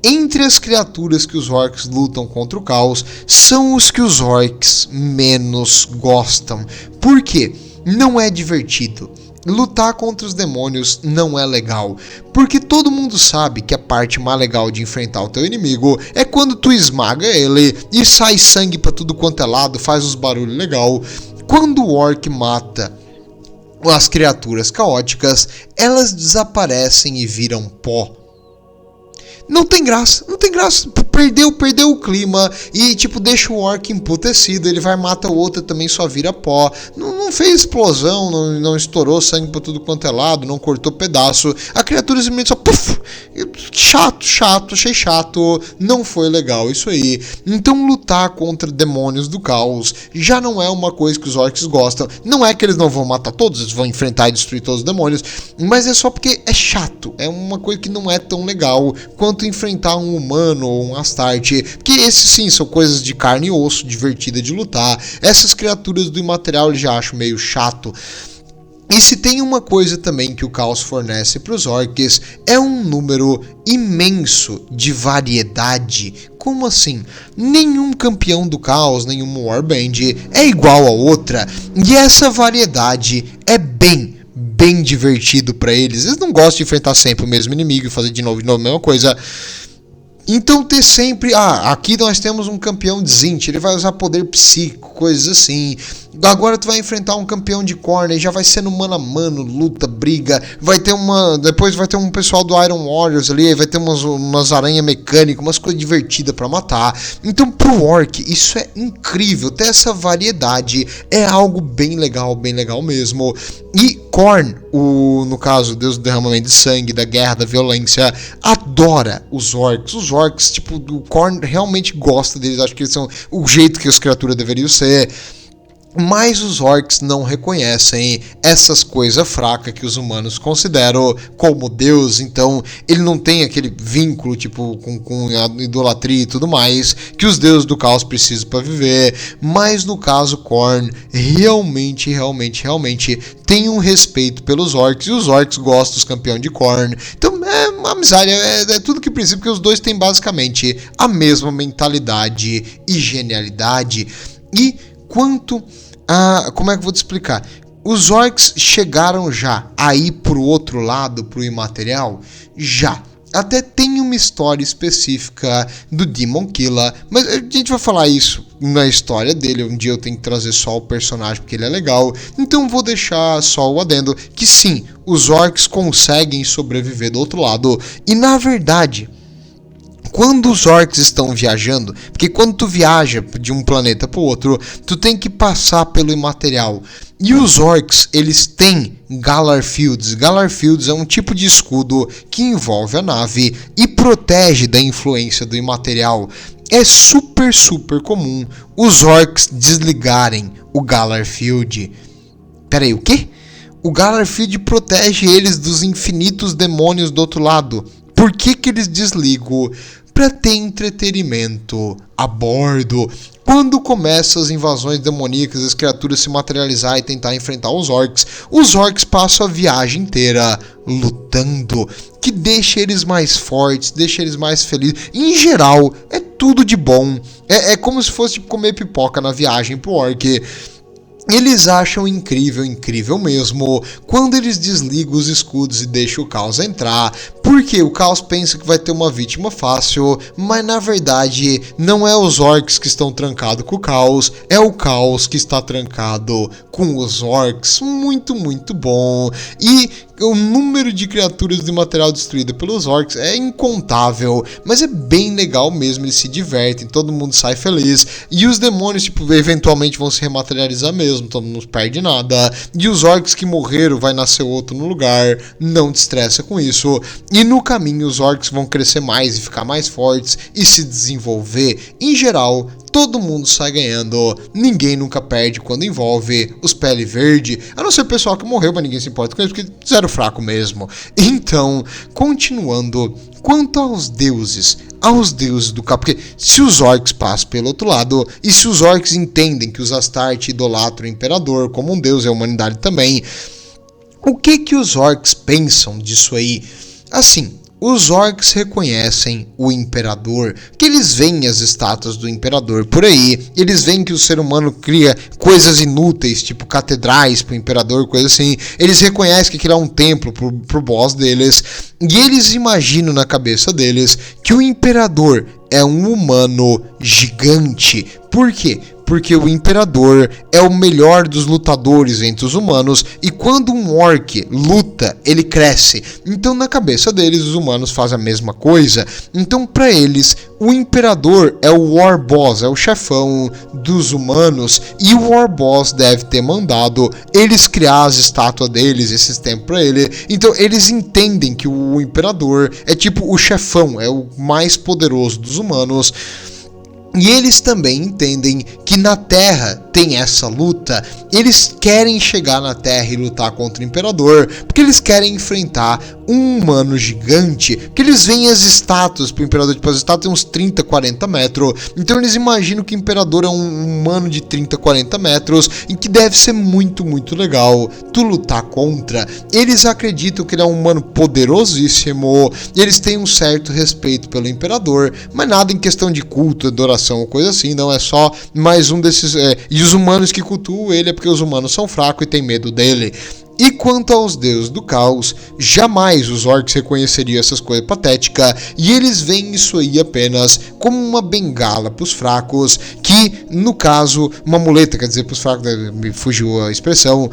entre as criaturas que os orcs lutam contra o caos, são os que os orcs menos gostam. Por quê? Não é divertido. Lutar contra os demônios não é legal, porque todo mundo sabe que a parte mais legal de enfrentar o teu inimigo é quando tu esmaga ele e sai sangue pra tudo quanto é lado, faz uns barulhos legal. Quando o orc mata as criaturas caóticas, elas desaparecem e viram pó. Não tem graça, perdeu o clima e tipo deixa o orc emputecido, ele vai matar o outro também só vira pó, não fez explosão, não estourou sangue pra tudo quanto é lado, não cortou pedaço, a criatura simplesmente só puff, chato, achei chato, não foi legal isso aí. Então lutar contra demônios do caos já não é uma coisa que os orcs gostam, não é que eles não vão matar todos, eles vão enfrentar e destruir todos os demônios, mas é só porque é chato, é uma coisa que não é tão legal quanto enfrentar um humano ou um Astarte, que esses sim são coisas de carne e osso, divertida de lutar. Essas criaturas do imaterial eu já acho meio chato. E se tem uma coisa também que o caos fornece para os orcs, é um número imenso de variedade. Como assim? Nenhum campeão do caos, nenhuma warband é igual a outra, e essa variedade é bem divertido pra eles. Eles não gostam de enfrentar sempre o mesmo inimigo e fazer de novo a mesma coisa. Então ter sempre, aqui nós temos um campeão de Tzeentch, ele vai usar poder psíquico, coisas assim. Agora tu vai enfrentar um campeão de Khorne, e já vai ser no mano a mano, luta, briga. Depois vai ter um pessoal do Iron Warriors ali, vai ter umas aranhas mecânicas, umas coisas divertidas pra matar. Então pro orc isso é incrível, ter essa variedade é algo bem legal mesmo. E Khorne, no caso, Deus do derramamento de sangue, da guerra, da violência, adora os orcs. Os orcs, tipo, o Khorne realmente gosta deles, acho que eles são o jeito que as criaturas deveriam ser. Mas os orcs não reconhecem essas coisas fracas que os humanos consideram como Deus, então ele não tem aquele vínculo tipo com a idolatria e tudo mais que os deuses do caos precisam para viver. Mas no caso Khorne realmente tem um respeito pelos orcs, e os orcs gostam dos campeões de Khorne. Então é uma amizade, é tudo que precisa, porque os dois têm basicamente a mesma mentalidade e genialidade. E quanto a... como é que eu vou te explicar? Os orcs chegaram já aí pro outro lado, pro imaterial? Já. Até tem uma história específica do Demon Killa, mas a gente vai falar isso na história dele. Um dia eu tenho que trazer só o personagem porque ele é legal, então vou deixar só o adendo que sim, os orcs conseguem sobreviver do outro lado. E na verdade, quando os orcs estão viajando, porque quando tu viaja de um planeta para o outro, tu tem que passar pelo imaterial. E os orcs, eles têm Galar Fields. Galar Fields é um tipo de escudo que envolve a nave e protege da influência do imaterial. É super comum os orcs desligarem o Galar Field. Peraí, o quê? O Galar Field protege eles dos infinitos demônios do outro lado. Por que eles desligam? Para ter entretenimento a bordo. Quando começam as invasões demoníacas, as criaturas se materializar e tentar enfrentar os orcs passam a viagem inteira lutando, que deixa eles mais fortes, deixa eles mais felizes. Em geral, é tudo de bom. É como se fosse tipo, comer pipoca na viagem pro orc. Eles acham incrível mesmo, quando eles desligam os escudos e deixam o caos entrar, porque o caos pensa que vai ter uma vítima fácil, mas na verdade não é os orcs que estão trancados com o caos, é o caos que está trancado com os orcs. Muito bom. E o número de criaturas de material destruída pelos orcs é incontável, mas é bem legal mesmo, eles se divertem, todo mundo sai feliz, e os demônios tipo, eventualmente vão se rematerializar mesmo, todo mundo não perde nada, e os orcs que morreram vai nascer outro no lugar, não te estressa com isso, e no caminho os orcs vão crescer mais e ficar mais fortes e se desenvolver. Em geral, todo mundo sai ganhando, ninguém nunca perde quando envolve os pele verde, a não ser o pessoal que morreu, mas ninguém se importa com isso, porque zero fraco mesmo. Então, continuando, quanto aos deuses do caos, porque se os orcs passam pelo outro lado, e se os orcs entendem que os Astarte idolatram o imperador como um deus e a humanidade também, o que os orcs pensam disso aí? Assim, os orcs reconhecem o imperador, que eles veem as estátuas do imperador por aí, eles veem que o ser humano cria coisas inúteis, tipo catedrais pro imperador, coisa assim, eles reconhecem que aquilo é um templo pro boss deles, e eles imaginam na cabeça deles que o imperador é um humano gigante. Por quê? Porque o imperador é o melhor dos lutadores entre os humanos, e quando um orc luta, ele cresce. Então na cabeça deles os humanos fazem a mesma coisa. Então para eles o imperador é o War Boss, é o chefão dos humanos, e o War Boss deve ter mandado eles criar as estátuas deles esses tempos para ele. Então eles entendem que o imperador é tipo o chefão, é o mais poderoso dos humanos. E eles também entendem que na Terra tem essa luta, eles querem chegar na Terra e lutar contra o Imperador, porque eles querem enfrentar um humano gigante, que eles veem as estátuas pro Imperador, tipo, as estátuas têm uns 30, 40 metros, então eles imaginam que o Imperador é um humano de 30, 40 metros, e que deve ser muito legal tu lutar contra. Eles acreditam que ele é um humano poderosíssimo, e eles têm um certo respeito pelo Imperador, mas nada em questão de culto, adoração ou coisa assim, não, é só mais um desses... e os humanos que cultuam ele é porque os humanos são fracos e têm medo dele. E quanto aos deuses do caos, jamais os orcs reconheceriam essas coisas patéticas, e eles veem isso aí apenas como uma bengala para os fracos, que no caso, uma muleta, quer dizer, para os fracos, me fugiu a expressão,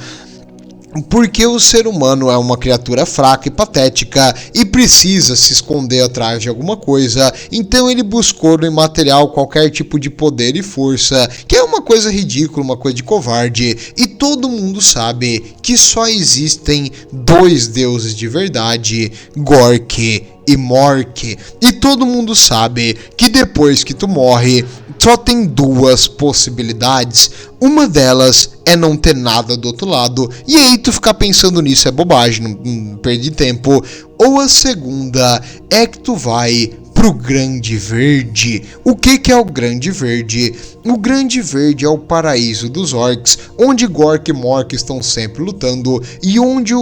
porque o ser humano é uma criatura fraca e patética e precisa se esconder atrás de alguma coisa, então ele buscou no imaterial qualquer tipo de poder e força, que é uma coisa ridícula, uma coisa de covarde, e todo mundo sabe que só existem dois deuses de verdade, Gork e Mork, e todo mundo sabe que depois que tu morre, só tem duas possibilidades. Uma delas é não ter nada do outro lado, e aí tu ficar pensando nisso é bobagem, não perdi tempo. Ou a segunda é que tu vai pro Grande Verde. O que é o Grande Verde? O Grande Verde é o paraíso dos orcs, onde Gork e Mork estão sempre lutando e onde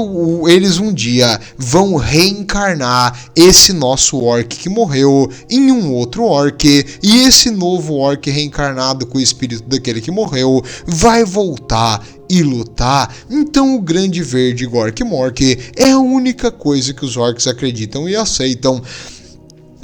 eles um dia vão reencarnar esse nosso orc que morreu em um outro orc, e esse novo orc reencarnado com o espírito daquele que morreu vai voltar e lutar. Então o Grande Verde Gork e Mork é a única coisa que os orcs acreditam e aceitam.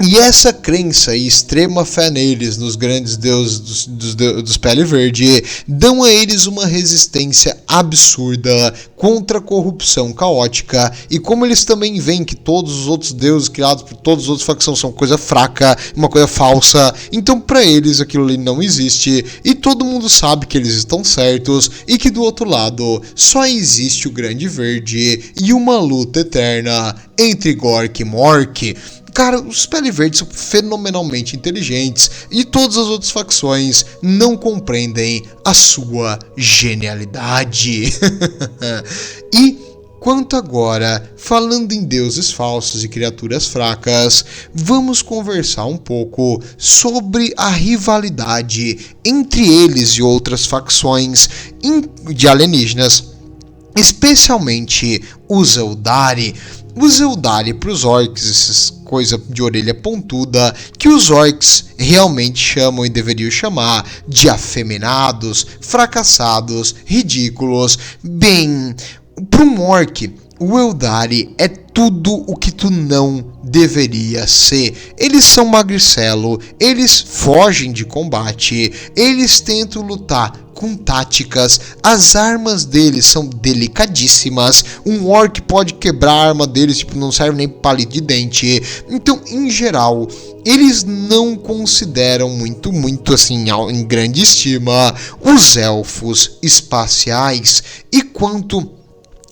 E essa crença e extrema fé neles, nos grandes deuses dos Pele Verde, dão a eles uma resistência absurda contra a corrupção caótica. E como eles também veem que todos os outros deuses criados por todas as outras facções são coisa fraca, uma coisa falsa, então para eles aquilo ali não existe. E todo mundo sabe que eles estão certos e que do outro lado só existe o Grande Verde e uma luta eterna entre Gork e Mork. Cara, os Pele Verdes são fenomenalmente inteligentes e todas as outras facções não compreendem a sua genialidade. E quanto agora, falando em deuses falsos e criaturas fracas, vamos conversar um pouco sobre a rivalidade entre eles e outras facções de alienígenas, especialmente os Eldari. Os Eldari para os orcs, essas coisa de orelha pontuda, que os orcs realmente chamam e deveriam chamar de afeminados, fracassados, ridículos. Bem, para um orc, o Eldari é tudo o que tu não deveria ser. Eles são magricelo, eles fogem de combate, eles tentam lutar com táticas, as armas deles são delicadíssimas, um orc pode quebrar a arma deles, tipo, não serve nem palito de dente. Então, em geral, eles não consideram muito assim, em grande estima, os elfos espaciais. E quanto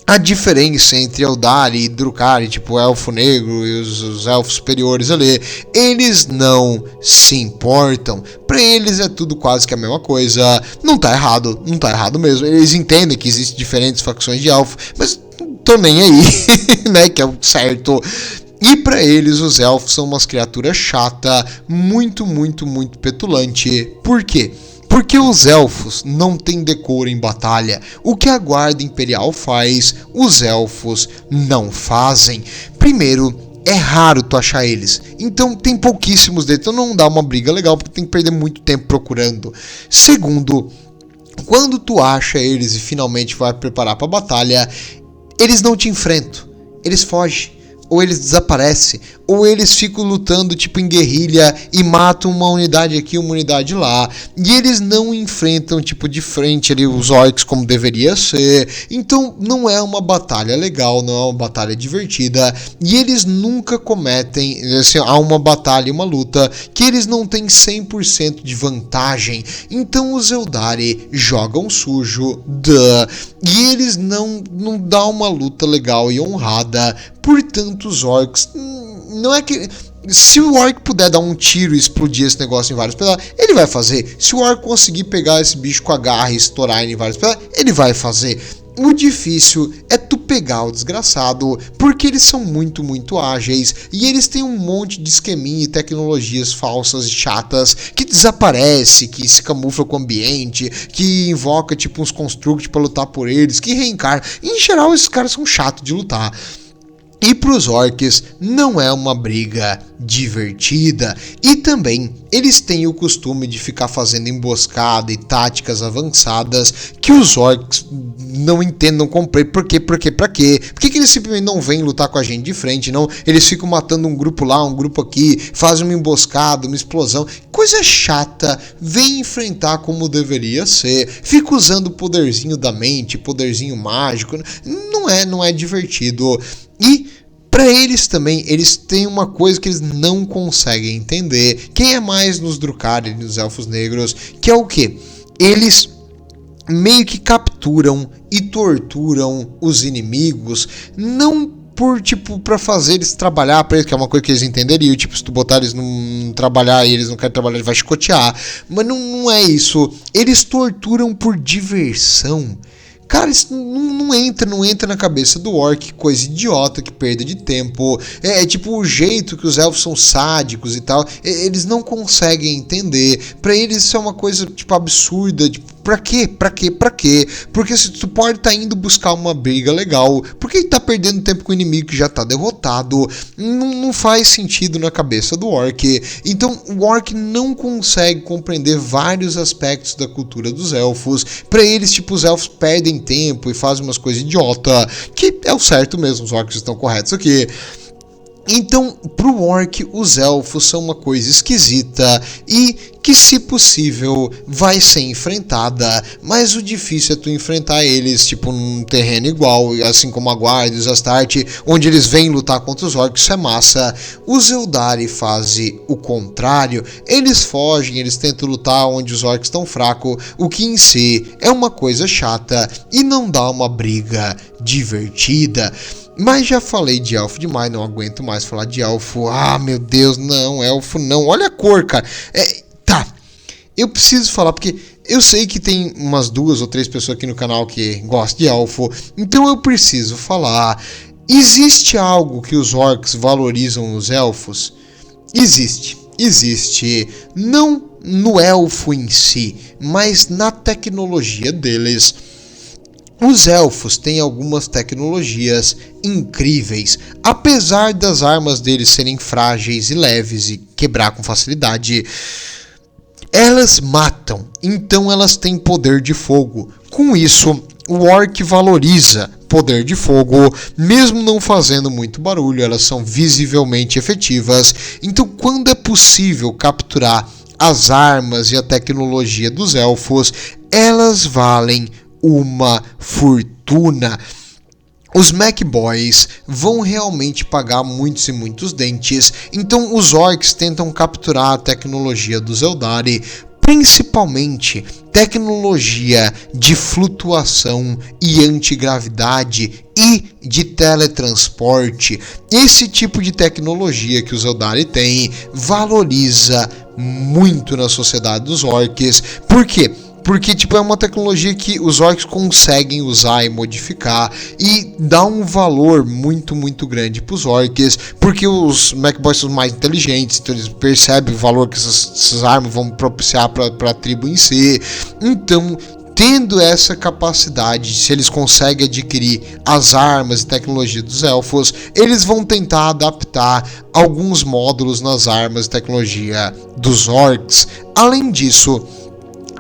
a diferença entre Eldari e Drukhari, tipo o elfo negro e os elfos superiores ali, eles não se importam. Pra eles é tudo quase que a mesma coisa. Não tá errado mesmo. Eles entendem que existem diferentes facções de elfo, mas tô nem aí, né, que é o certo. E pra eles os elfos são umas criaturas chatas, muito petulante. Por quê? Porque os elfos não têm decoro em batalha. O que a Guarda Imperial faz, os elfos não fazem. Primeiro, é raro tu achar eles. Então tem pouquíssimos deles. Então não dá uma briga legal, porque tem que perder muito tempo procurando. Segundo, quando tu acha eles e finalmente vai preparar pra batalha, eles não te enfrentam. Eles fogem. Ou eles desaparecem, ou eles ficam lutando tipo em guerrilha e matam uma unidade aqui, uma unidade lá, e eles não enfrentam tipo de frente ali os orcs como deveria ser. Então não é uma batalha legal, não é uma batalha divertida, e eles nunca cometem, assim, há uma batalha, uma luta que eles não têm 100% de vantagem. Então os Eldari jogam sujo, e eles não dão uma luta legal e honrada. Portanto, os orcs, não é que... Se o orc puder dar um tiro e explodir esse negócio em vários pedaços, ele vai fazer. Se o orc conseguir pegar esse bicho com a garra e estourar ele em vários pedaços, ele vai fazer. O difícil é tu pegar o desgraçado, porque eles são muito ágeis e eles têm um monte de esqueminha e tecnologias falsas e chatas que desaparece, que se camufla com o ambiente, que invoca tipo uns constructs pra lutar por eles, que reencarna. Em geral, esses caras são chatos de lutar. E para os orcs não é uma briga divertida, e também eles têm o costume de ficar fazendo emboscada e táticas avançadas que os orcs não entendam compreender. Por quê? Pra quê? Por que eles simplesmente não vêm lutar com a gente de frente? Não, eles ficam matando um grupo lá, um grupo aqui, fazem uma emboscada, uma explosão, coisa chata. Vem enfrentar como deveria ser, fica usando o poderzinho da mente, poderzinho mágico, não é divertido. E para eles também, eles têm uma coisa que eles não conseguem entender. Quem é mais nos Drukhari, nos Elfos Negros, que é o quê? Eles meio que capturam e torturam os inimigos, não pra fazer eles trabalhar pra eles, que é uma coisa que eles entenderiam, tipo, se tu botar eles não trabalhar e eles não querem trabalhar, ele vai chicotear. Mas não é isso. Eles torturam por diversão. Cara, isso não entra na cabeça do orc, coisa idiota, que perda de tempo. É tipo o jeito que os elfos são sádicos e tal. Eles não conseguem entender. Pra eles isso é uma coisa, tipo, absurda. Tipo, pra quê? Porque se tu pode estar indo buscar uma briga legal, por que tá perdendo tempo com o inimigo que já tá derrotado? Não faz sentido na cabeça do orc. Então o orc não consegue compreender vários aspectos da cultura dos elfos. Pra eles, tipo, os elfos perdem tempo e fazem umas coisas idiota, que é o certo mesmo, os orcs estão corretos aqui. Então, pro orc, os elfos são uma coisa esquisita e que, se possível, vai ser enfrentada, mas o difícil é tu enfrentar eles, tipo, num terreno igual, assim como a Guarda e os Astarte, onde eles vêm lutar contra os orcs, isso é massa. Os Eldari fazem o contrário, eles fogem, eles tentam lutar onde os orcs estão fracos, o que em si é uma coisa chata e não dá uma briga divertida. Mas já falei de elfo demais, não aguento mais falar de elfo. Ah, meu Deus, não, elfo não. Olha a cor, cara. Tá, eu preciso falar, porque eu sei que tem umas 2 ou 3 pessoas aqui no canal que gostam de elfo, então eu preciso falar. Existe algo que os orcs valorizam nos elfos? Existe. Não no elfo em si, mas na tecnologia deles. Os elfos têm algumas tecnologias incríveis, apesar das armas deles serem frágeis e leves e quebrar com facilidade. Elas matam, então elas têm poder de fogo. Com isso, o orc valoriza poder de fogo, mesmo não fazendo muito barulho, elas são visivelmente efetivas. Então, quando é possível capturar as armas e a tecnologia dos elfos, elas valem uma fortuna. Os Mech Boys vão realmente pagar muitos e muitos dentes, então os orcs tentam capturar a tecnologia dos Eldari, principalmente tecnologia de flutuação e antigravidade e de teletransporte. Esse tipo de tecnologia que os Eldari têm valoriza muito na sociedade dos orcs. Por quê? Porque tipo, é uma tecnologia que os orcs conseguem usar e modificar e dá um valor muito, muito grande para os orcs, porque os Mechboys são mais inteligentes, então eles percebem o valor que essas armas vão propiciar para a tribo em si. Então, tendo essa capacidade, se eles conseguem adquirir as armas e tecnologia dos elfos, eles vão tentar adaptar alguns módulos nas armas e tecnologia dos orcs. Além disso,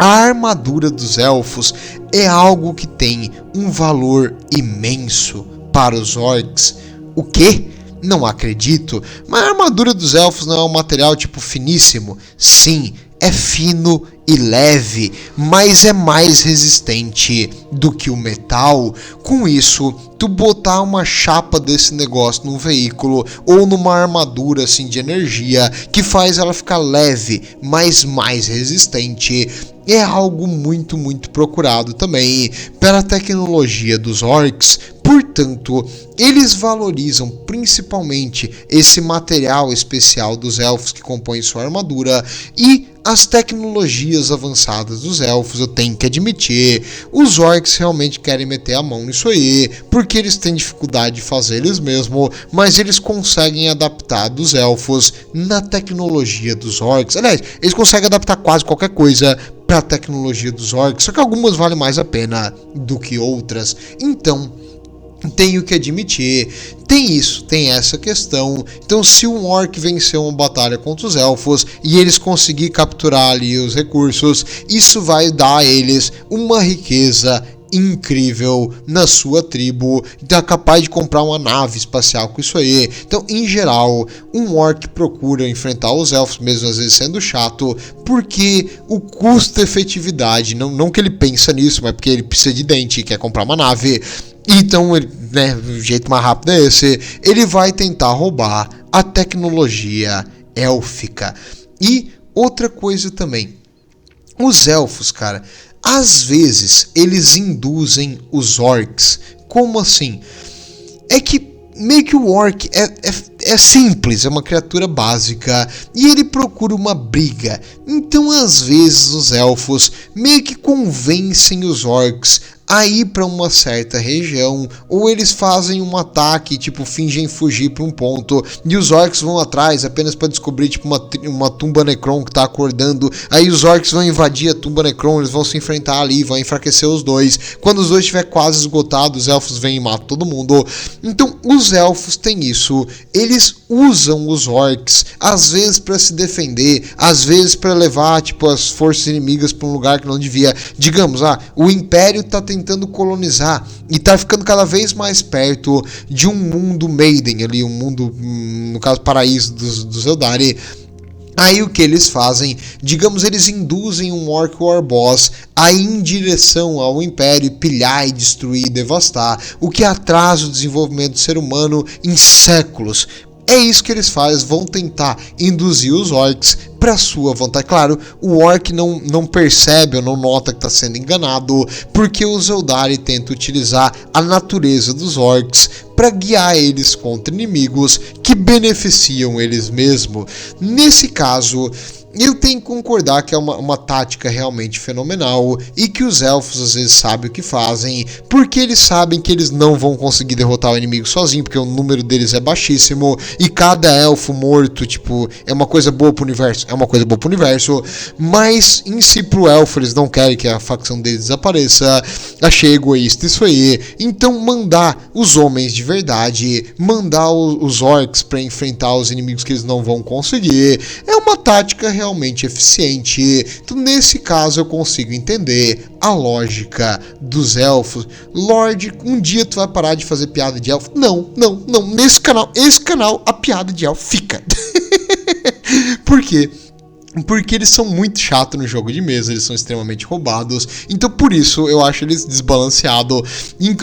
a armadura dos elfos é algo que tem um valor imenso para os orcs. O quê? Não acredito. Mas a armadura dos elfos não é um material tipo finíssimo? Sim, é fino e leve, mas é mais resistente do que o metal. Com isso, tu botar uma chapa desse negócio num veículo ou numa armadura assim de energia que faz ela ficar leve, mas mais resistente, é algo muito, muito procurado também pela tecnologia dos orcs. Portanto, eles valorizam principalmente esse material especial dos elfos que compõem sua armadura e as tecnologias avançadas dos elfos. Eu tenho que admitir, os orcs realmente querem meter a mão nisso aí, porque eles têm dificuldade de fazer eles mesmos, mas eles conseguem adaptar dos elfos na tecnologia dos orcs. Aliás, eles conseguem adaptar quase qualquer coisa para a tecnologia dos orcs, só que algumas valem mais a pena do que outras. Então, tenho que admitir, tem essa questão. Então, se um orc vencer uma batalha contra os elfos e eles conseguir capturar ali os recursos, isso vai dar a eles uma riqueza incrível na sua tribo. Então é capaz de comprar uma nave espacial com isso aí. Então, em geral, um orc procura enfrentar os elfos, mesmo às vezes sendo chato, porque o custo-efetividade, não que ele pensa nisso, mas porque ele precisa de dente e quer comprar uma nave. Então, o jeito mais rápido é esse. Ele vai tentar roubar a tecnologia élfica. E outra coisa também, os elfos, cara, às vezes eles induzem os orcs. Como assim? É que meio que o orc é simples, é uma criatura básica e ele procura uma briga. Então às vezes os elfos meio que convencem os orcs a ir para uma certa região, ou eles fazem um ataque, tipo, fingem fugir para um ponto, e os orcs vão atrás apenas para descobrir, tipo, uma tumba Necron que tá acordando. Aí os orcs vão invadir a tumba Necron, eles vão se enfrentar ali, vão enfraquecer os dois. Quando os dois estiver quase esgotados, os elfos vêm e matam todo mundo. Então os elfos têm isso, eles usam os orcs às vezes para se defender, às vezes para levar, tipo, as forças inimigas para um lugar que não devia. Digamos, o Império tá tentando colonizar e tá ficando cada vez mais perto de um mundo Maiden ali, um mundo, no caso, paraíso dos Eldari. Aí o que eles fazem? Digamos, eles induzem um Orc War Boss a ir em direção ao Império, pilhar e destruir e devastar, o que atrasa o desenvolvimento do ser humano em séculos. É isso que eles fazem, vão tentar induzir os orcs para sua vontade. Claro, o orc não percebe ou não nota que está sendo enganado, porque os Eldari tentam utilizar a natureza dos orcs para guiar eles contra inimigos que beneficiam eles mesmos. Nesse caso, eu tenho que concordar que é uma tática realmente fenomenal e que os elfos às vezes sabem o que fazem, porque eles sabem que eles não vão conseguir derrotar o inimigo sozinho, porque o número deles é baixíssimo e cada elfo morto, tipo, é uma coisa boa pro universo, mas em si pro elfo eles não querem que a facção deles desapareça. Achei egoísta isso aí. Então mandar os homens de verdade, mandar os orcs para enfrentar os inimigos que eles não vão conseguir, é uma tática realmente eficiente. Então nesse caso eu consigo entender a lógica dos elfos. Lorde, um dia tu vai parar de fazer piada de elfo? Não, esse canal a piada de elfo fica. Por quê? Porque eles são muito chatos no jogo de mesa, eles são extremamente roubados, então por isso eu acho eles desbalanceados,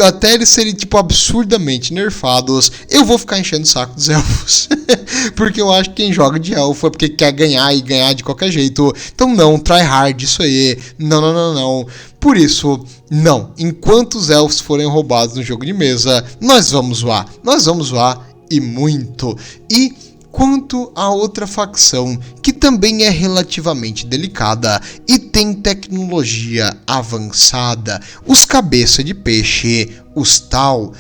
até eles serem tipo absurdamente nerfados, eu vou ficar enchendo o saco dos elfos, porque eu acho que quem joga de elfo é porque quer ganhar e ganhar de qualquer jeito, então não, try hard isso aí, não. Por isso, não, enquanto os elfos forem roubados no jogo de mesa, nós vamos zoar e muito. E quanto a outra facção, que também é relativamente delicada e tem tecnologia avançada, os cabeça de peixe, os Tau.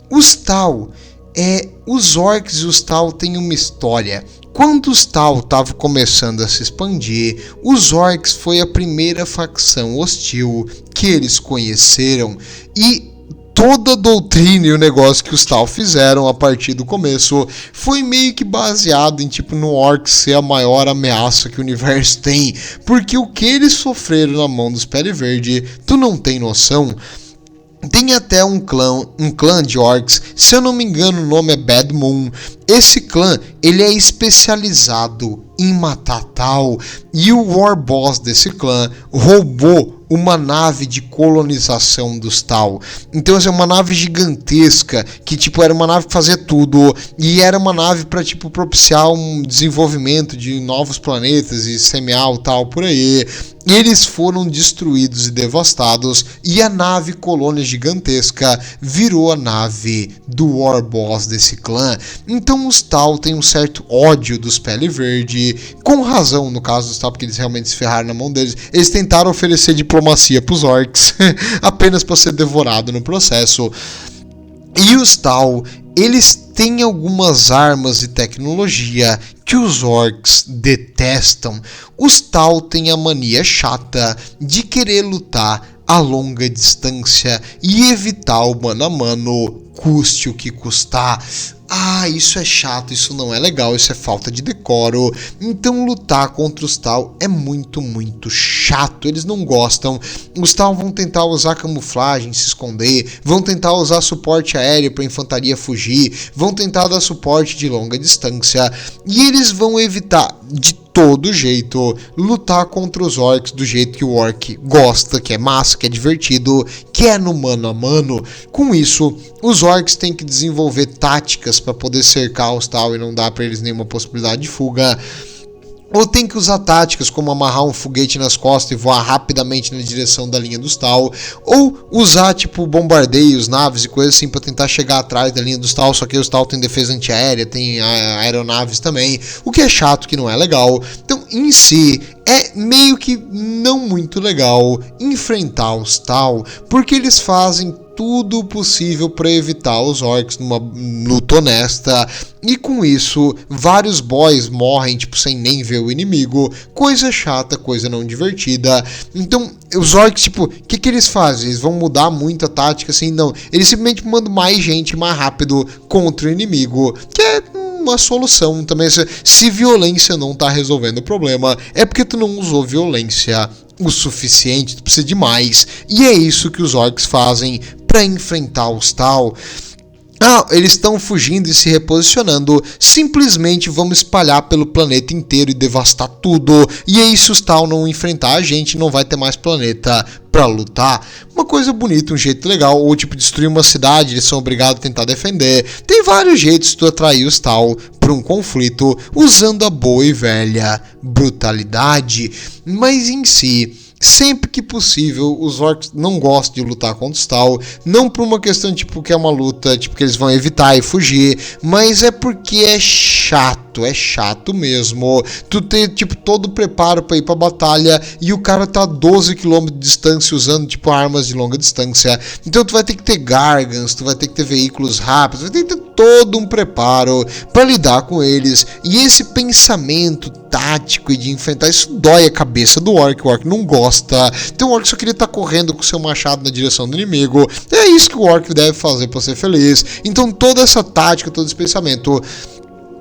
Os orcs e os Tau têm uma história. Quando os Tau estavam começando a se expandir, os orcs foi a primeira facção hostil que eles conheceram e toda a doutrina e o negócio que os Tau fizeram a partir do começo foi meio que baseado em tipo no orc ser a maior ameaça que o universo tem, porque o que eles sofreram na mão dos Pele Verde, tu não tem noção. Tem até um clã de orcs, se eu não me engano o nome é Bad Moon. Esse clã, ele é especializado em matar Tau, e o War Boss desse clã roubou uma nave de colonização dos Tau. Então essa é uma nave gigantesca, que tipo era uma nave que fazia tudo, e era uma nave para tipo propiciar um desenvolvimento de novos planetas e semear o Tau por aí. E eles foram destruídos e devastados, e a nave colônia gigantesca virou a nave do War Boss desse clã. Então os Tau têm um certo ódio dos Pele Verde, com razão no caso dos Tau, porque eles realmente se ferraram na mão deles. Eles tentaram oferecer diplomacia pros orcs, apenas para ser devorado no processo. E os Tau, eles têm algumas armas e tecnologia que os orcs detestam. Os Tau têm a mania chata de querer lutar a longa distância e evitar o mano a mano, custe o que custar. Isso é chato, isso não é legal, isso é falta de decoro. Então lutar contra os Tau é muito chato, eles não gostam. Os Tau vão tentar usar camuflagem, se esconder, vão tentar usar suporte aéreo para infantaria fugir, vão tentar dar suporte de longa distância, e eles vão evitar de todo jeito lutar contra os orcs do jeito que o orc gosta, que é massa, que é divertido, que é no mano a mano. Com isso, os orcs têm que desenvolver táticas para poder cercar os Tau e não dar para eles nenhuma possibilidade de fuga. ou tem que usar táticas como amarrar um foguete nas costas e voar rapidamente na direção da linha do Tal, ou usar tipo bombardeios, naves e coisas assim para tentar chegar atrás da linha do Tal, só que o Tal tem defesa antiaérea, tem aeronaves também, o que é chato, que não é legal. Então, em si, é meio que não muito legal enfrentar os Tal, porque eles fazem tudo possível para evitar os orcs numa luta honesta, e com isso vários boys morrem tipo sem nem ver o inimigo, coisa chata, coisa não divertida. Então os orcs, tipo, o que eles fazem? Eles vão mudar muito a tática assim? Não, eles simplesmente mandam mais gente mais rápido contra o inimigo, que é uma solução também. Se violência não tá resolvendo o problema, é porque tu não usou violência o suficiente, tu precisa de mais, e é isso que os orcs fazem para enfrentar os Tal. Eles estão fugindo e se reposicionando, simplesmente vamos espalhar pelo planeta inteiro e devastar tudo, e aí se os Tal não enfrentar a gente, não vai ter mais planeta pra lutar. Uma coisa bonita, um jeito legal, ou tipo destruir uma cidade, eles são obrigados a tentar defender. Tem vários jeitos de tu atrair os Tal para um conflito, usando a boa e velha brutalidade, mas em si, sempre que possível, os orcs não gostam de lutar contra os Tal, não por uma questão tipo que é uma luta tipo que eles vão evitar e fugir, mas é porque é chato mesmo. Tu ter tipo todo o preparo para ir pra batalha e o cara tá a 12 km de distância usando tipo armas de longa distância. Então tu vai ter que ter gargants, tu vai ter que ter veículos rápidos, vai ter que ter todo um preparo para lidar com eles. E esse pensamento tático e de enfrentar isso dói a cabeça do orc. O orc não gosta. Então o orc só queria estar correndo com seu machado na direção do inimigo. É isso que o orc deve fazer para ser feliz. Então toda essa tática, todo esse pensamento,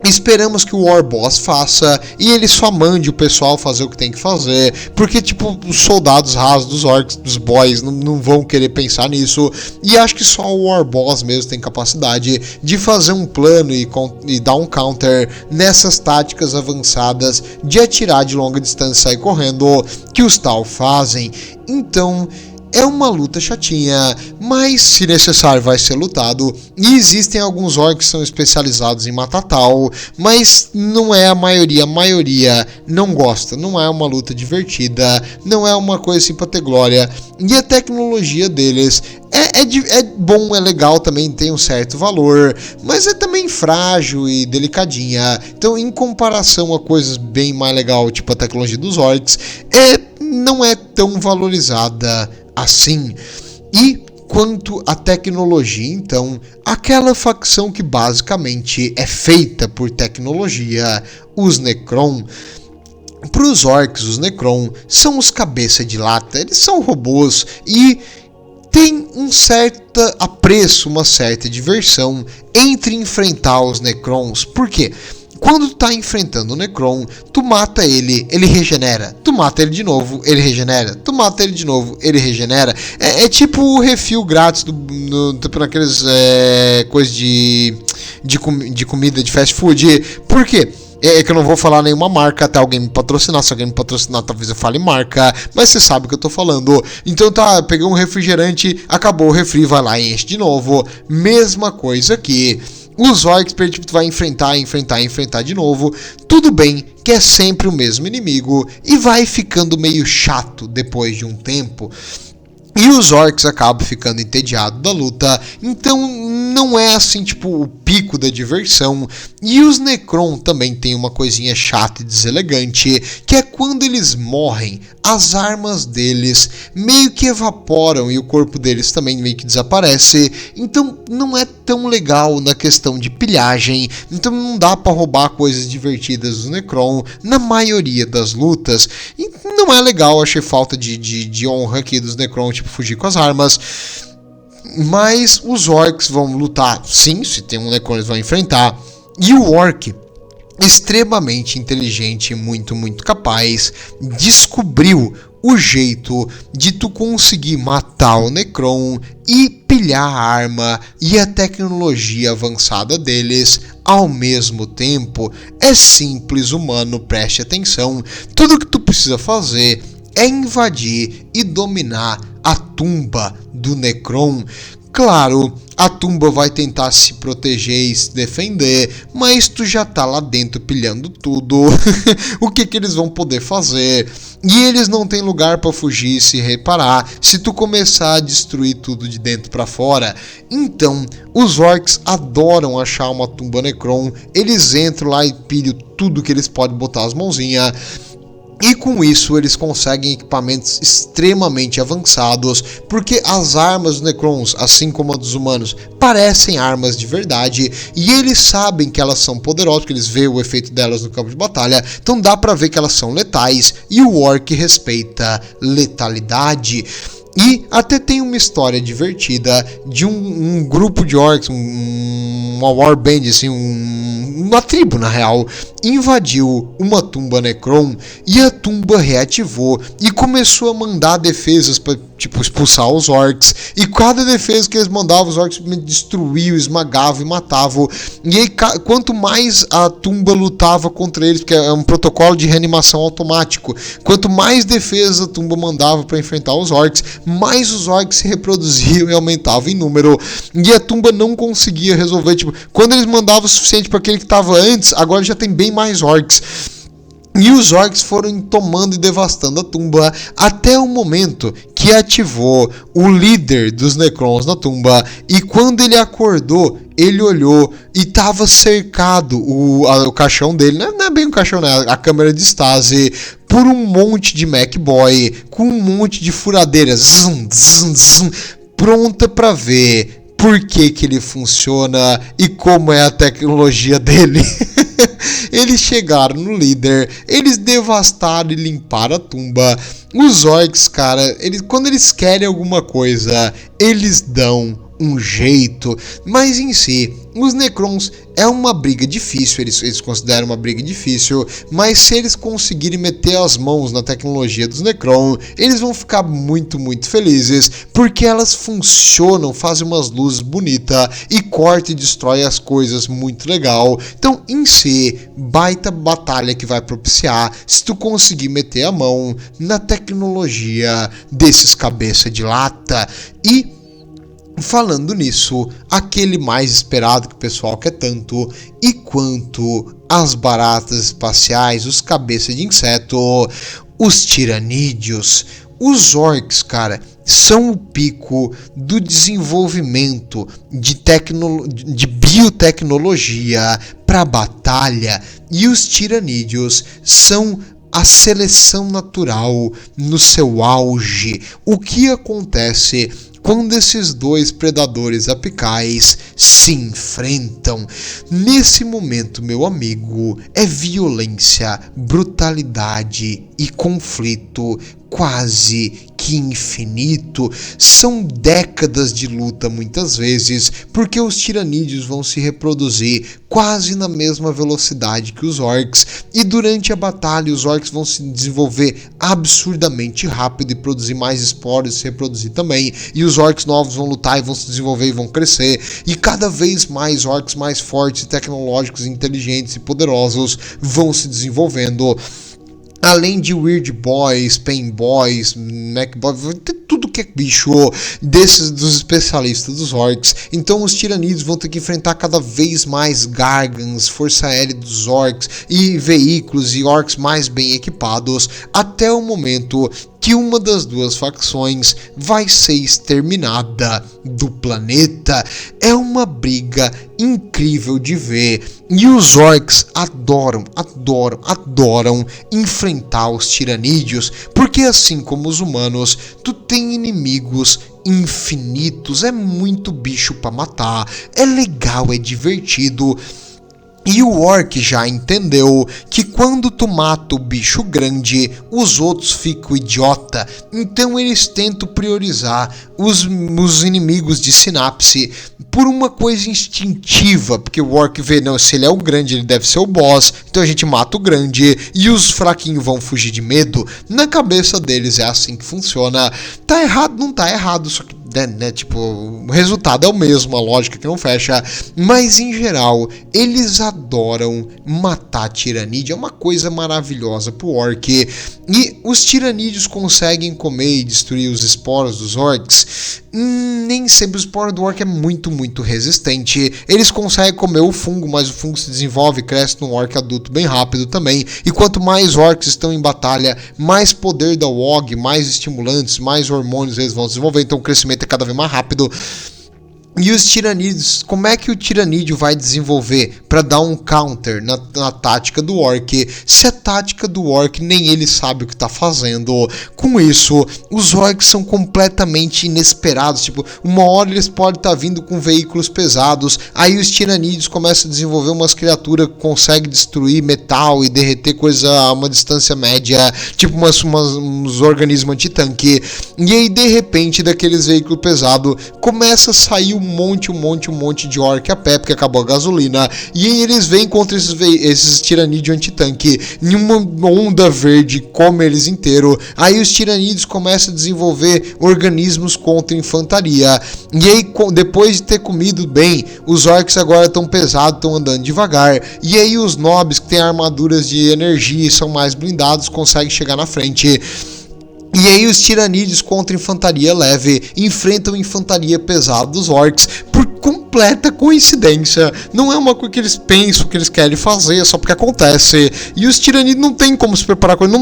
esperamos que o War Boss faça, e ele só mande o pessoal fazer o que tem que fazer, porque tipo, os soldados rasos dos orcs, dos boys, não vão querer pensar nisso, e acho que só o War Boss mesmo tem capacidade de fazer um plano e dar um counter nessas táticas avançadas de atirar de longa distância e sair correndo, que os Tal fazem. Então é uma luta chatinha, mas se necessário vai ser lutado. E existem alguns orcs que são especializados em matar Tal, mas não é a maioria não gosta. Não é uma luta divertida, não é uma coisa assim pra ter glória. E a tecnologia deles é bom, é legal também, tem um certo valor, mas é também frágil e delicadinha. Então, em comparação a coisas bem mais legal, tipo a tecnologia dos orcs, não é tão valorizada assim. E quanto à tecnologia, então, aquela facção que basicamente é feita por tecnologia, os Necron. Para os orcs, os Necron são os cabeça de lata, eles são robôs e tem um certo apreço, uma certa diversão entre enfrentar os Necrons. Por quê? Quando tu tá enfrentando o Necron, tu mata ele, ele regenera. Tu mata ele de novo, ele regenera. Tu mata ele de novo, ele regenera. É tipo o refil grátis naqueles coisas de comida, de fast food. Por quê? É que eu não vou falar nenhuma marca até alguém me patrocinar. Se alguém me patrocinar, talvez eu fale marca, mas você sabe o que eu tô falando. Então tá, peguei um refrigerante, acabou o refri, vai lá e enche de novo. Mesma coisa aqui. Os orcs, tipo, tu vai enfrentar de novo. Tudo bem que é sempre o mesmo inimigo e vai ficando meio chato depois de um tempo. E os orcs acabam ficando entediados da luta, então não é assim, tipo, o pico da diversão. E os Necron também tem uma coisinha chata e deselegante, que é quando eles morrem, as armas deles meio que evaporam e o corpo deles também meio que desaparece. Então não é tão legal na questão de pilhagem, então não dá pra roubar coisas divertidas do Necron na maioria das lutas. E não é legal, achei falta de honra aqui dos Necron, tipo, fugir com as armas. Mas os orcs vão lutar, sim, se tem um Necron eles vão enfrentar. E o orc, extremamente inteligente e muito capaz, descobriu o jeito de tu conseguir matar o Necron e pilhar a arma e a tecnologia avançada deles ao mesmo tempo. É simples, humano, preste atenção. Tudo que tu precisa fazer é invadir e dominar a tumba do Necron. Claro, a tumba vai tentar se proteger e se defender, mas tu já tá lá dentro pilhando tudo. O que eles vão poder fazer? E eles não têm lugar pra fugir e se reparar se tu começar a destruir tudo de dentro pra fora. Então, os orcs adoram achar uma tumba Necron, eles entram lá e pilham tudo que eles podem botar as mãozinhas. E com isso eles conseguem equipamentos extremamente avançados, porque as armas dos Necrons, assim como as dos humanos, parecem armas de verdade, e eles sabem que elas são poderosas, porque eles veem o efeito delas no campo de batalha, então dá pra ver que elas são letais, e o orc respeita letalidade. E até tem uma história divertida de um grupo de orcs, uma warband, assim, uma tribo na real, invadiu uma tumba Necron e a tumba reativou e começou a mandar defesas para expulsar os orcs, e cada defesa que eles mandavam, os orcs destruíam, esmagavam e matavam. E aí, quanto mais a tumba lutava contra eles, porque é um protocolo de reanimação automático, quanto mais defesa a tumba mandava para enfrentar os orcs, mais os orcs se reproduziam e aumentavam em número, e a tumba não conseguia resolver. Quando eles mandavam o suficiente para aquele que estava antes, agora já tem bem mais orcs. E os orcs foram tomando e devastando a tumba até o momento que ativou o líder dos Necrons na tumba. E quando ele acordou, ele olhou e estava cercado, o caixão dele, não é bem um caixão, né? A câmera de estase, por um monte de MacBoy, com um monte de furadeiras, pronta para ver por que ele funciona e como é a tecnologia dele. Eles chegaram no líder, eles devastaram e limparam a tumba. Os orcs, cara, quando eles querem alguma coisa, eles dão um jeito. Mas em si, os Necrons é uma briga difícil, eles consideram uma briga difícil, mas se eles conseguirem meter as mãos na tecnologia dos Necron, eles vão ficar muito, muito felizes, porque elas funcionam, fazem umas luzes bonitas e corta e destrói as coisas muito legal. Então, em si, baita batalha que vai propiciar se tu conseguir meter a mão na tecnologia desses cabeça de lata. E falando nisso, aquele mais esperado que o pessoal quer tanto, e quanto as baratas espaciais, os cabeças de inseto, os tiranídeos. Os orcs, cara, são o pico do desenvolvimento de biotecnologia para batalha, e os tiranídeos são a seleção natural no seu auge. O que acontece quando esses dois predadores apicais se enfrentam? Nesse momento, meu amigo, é violência, brutalidade e conflito quase que infinito. São décadas de luta muitas vezes, porque os tiranídeos vão se reproduzir quase na mesma velocidade que os orcs, e durante a batalha os orcs vão se desenvolver absurdamente rápido e produzir mais esporos e se reproduzir também, e os orcs novos vão lutar e vão se desenvolver e vão crescer, e cada vez mais orcs mais fortes, tecnológicos, inteligentes e poderosos vão se desenvolvendo. Além de Weird Boys, Pain Boys, Mac Boys, tudo que é bicho dos especialistas dos orcs. Então os tiranídeos vão ter que enfrentar cada vez mais Gargants, força aérea dos orcs e veículos e orcs mais bem equipados, até o momento que uma das duas facções vai ser exterminada do planeta. É uma briga incrível de ver, e os orcs adoram enfrentar os tiranídeos, porque assim como os humanos, tu tem inimigos infinitos, é muito bicho pra matar, é legal, é divertido. E o orc já entendeu que quando tu mata o bicho grande, os outros ficam idiota. Então eles tentam priorizar os inimigos de sinapse por uma coisa instintiva, porque o orc vê, não, se ele é o grande, ele deve ser o boss, então a gente mata o grande e os fraquinhos vão fugir de medo. Na cabeça deles é assim que funciona. Tá errado? Não tá errado, só que tipo, o resultado é o mesmo, a lógica que não fecha, mas em geral, eles adoram matar tiranídeo, é uma coisa maravilhosa pro orc, e os tiranídeos conseguem comer e destruir os esporos dos orcs. Nem sempre o esporo do orc é muito resistente. Eles conseguem comer o fungo, mas o fungo se desenvolve e cresce num orc adulto bem rápido também. E quanto mais orcs estão em batalha, mais poder da WoG, mais estimulantes, mais hormônios eles vão desenvolver. Então o crescimento é cada vez mais rápido. E os tiranídeos, como é que o tiranídeo vai desenvolver para dar um counter na tática do orc, se a tática do orc nem ele sabe o que tá fazendo? Com isso, os orcs são completamente inesperados, tipo, uma hora eles podem estar vindo com veículos pesados, aí os tiranídeos começam a desenvolver umas criaturas que conseguem destruir metal e derreter coisa a uma distância média, tipo uns organismos anti-tanque, e aí de repente daqueles veículos pesados começa a sair um monte de orc a pé, porque acabou a gasolina, e aí eles vêm contra esses tiranídeos anti-tanque, em uma onda verde, come eles inteiro, aí os tiranídeos começam a desenvolver organismos contra infantaria, e aí depois de ter comido bem, os orcs agora estão pesados, estão andando devagar, e aí os nobres que têm armaduras de energia e são mais blindados, conseguem chegar na frente. E aí os tiranídeos contra infantaria leve enfrentam infantaria pesada dos orcs por completa coincidência. Não é uma coisa que eles pensam que eles querem fazer, só porque acontece. E os tiranídeos não tem como se preparar com ele.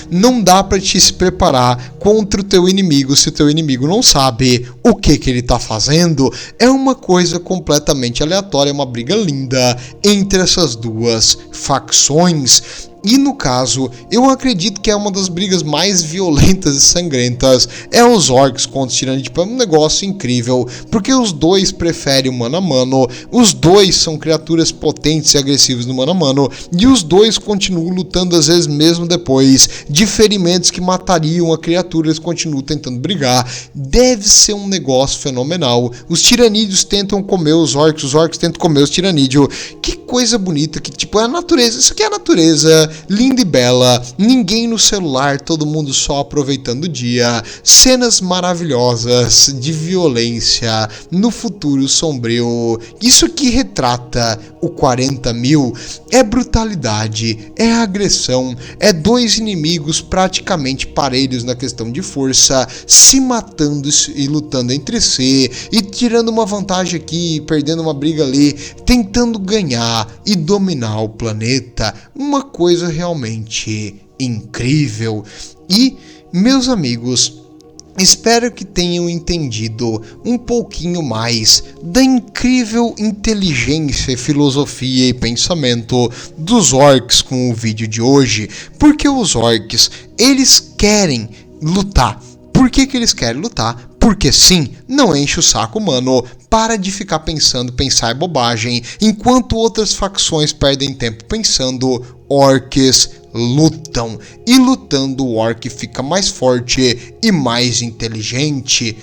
Não dá pra te se preparar contra o teu inimigo se o teu inimigo não sabe o que ele tá fazendo. É uma coisa completamente aleatória, é uma briga linda entre essas duas facções. E no caso, eu acredito que é uma das brigas mais violentas e sangrentas. É os orcs contra os tiranídeos. Tipo, é um negócio incrível, porque os dois preferem o mano a mano, os dois são criaturas potentes e agressivas no mano a mano, e os dois continuam lutando às vezes mesmo depois de ferimentos que matariam a criatura, eles continuam tentando brigar. Deve ser um negócio fenomenal. Os tiranídeos tentam comer os orcs tentam comer os tiranídeos. Que coisa bonita, que tipo, é a natureza, isso aqui é a natureza, linda e bela, ninguém no celular, todo mundo só aproveitando o dia, cenas maravilhosas de violência no futuro sombrio. Isso aqui retrata o 40.000, é brutalidade, é agressão, é dois inimigos praticamente parelhos na questão de força, se matando e lutando entre si, e tirando uma vantagem aqui, perdendo uma briga ali, tentando ganhar e dominar o planeta. Uma coisa realmente incrível. E, meus amigos, espero que tenham entendido um pouquinho mais da incrível inteligência, filosofia e pensamento dos orcs com o vídeo de hoje, porque os orcs, eles querem lutar. Por que eles querem lutar? Porque sim, não enche o saco, mano. Para de ficar pensar é bobagem, enquanto outras facções perdem tempo pensando, orcs lutam. E lutando o orc fica mais forte e mais inteligente.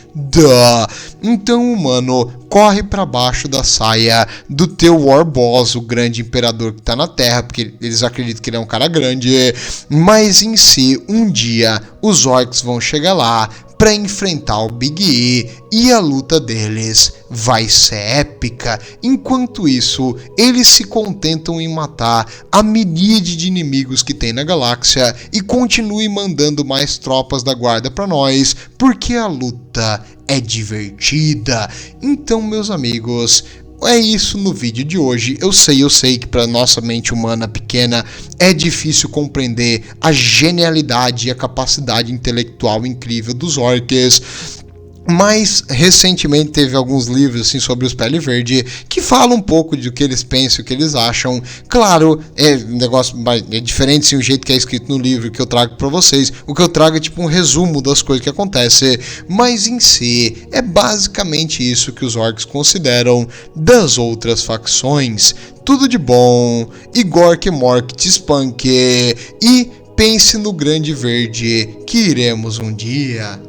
Então, mano, corre pra baixo da saia do teu War Boss, o grande imperador que tá na Terra, porque eles acreditam que ele é um cara grande. Mas em si, um dia, os orcs vão chegar lá para enfrentar o Big E a luta deles vai ser épica. Enquanto isso, eles se contentam em matar a miríade de inimigos que tem na galáxia e continuem mandando mais tropas da guarda para nós, porque a luta é divertida. Então, meus amigos, é isso no vídeo de hoje. Eu sei que para nossa mente humana pequena é difícil compreender a genialidade e a capacidade intelectual incrível dos orcs. Mas recentemente teve alguns livros assim sobre os Pele Verde que falam um pouco do que eles pensam, o que eles acham. Claro, é diferente sim, o jeito que é escrito no livro que eu trago para vocês. O que eu trago é tipo um resumo das coisas que acontecem, mas em si é basicamente isso que os orcs consideram das outras facções. Tudo de bom, Igor que Mork te espanque e pense no grande verde que iremos um dia.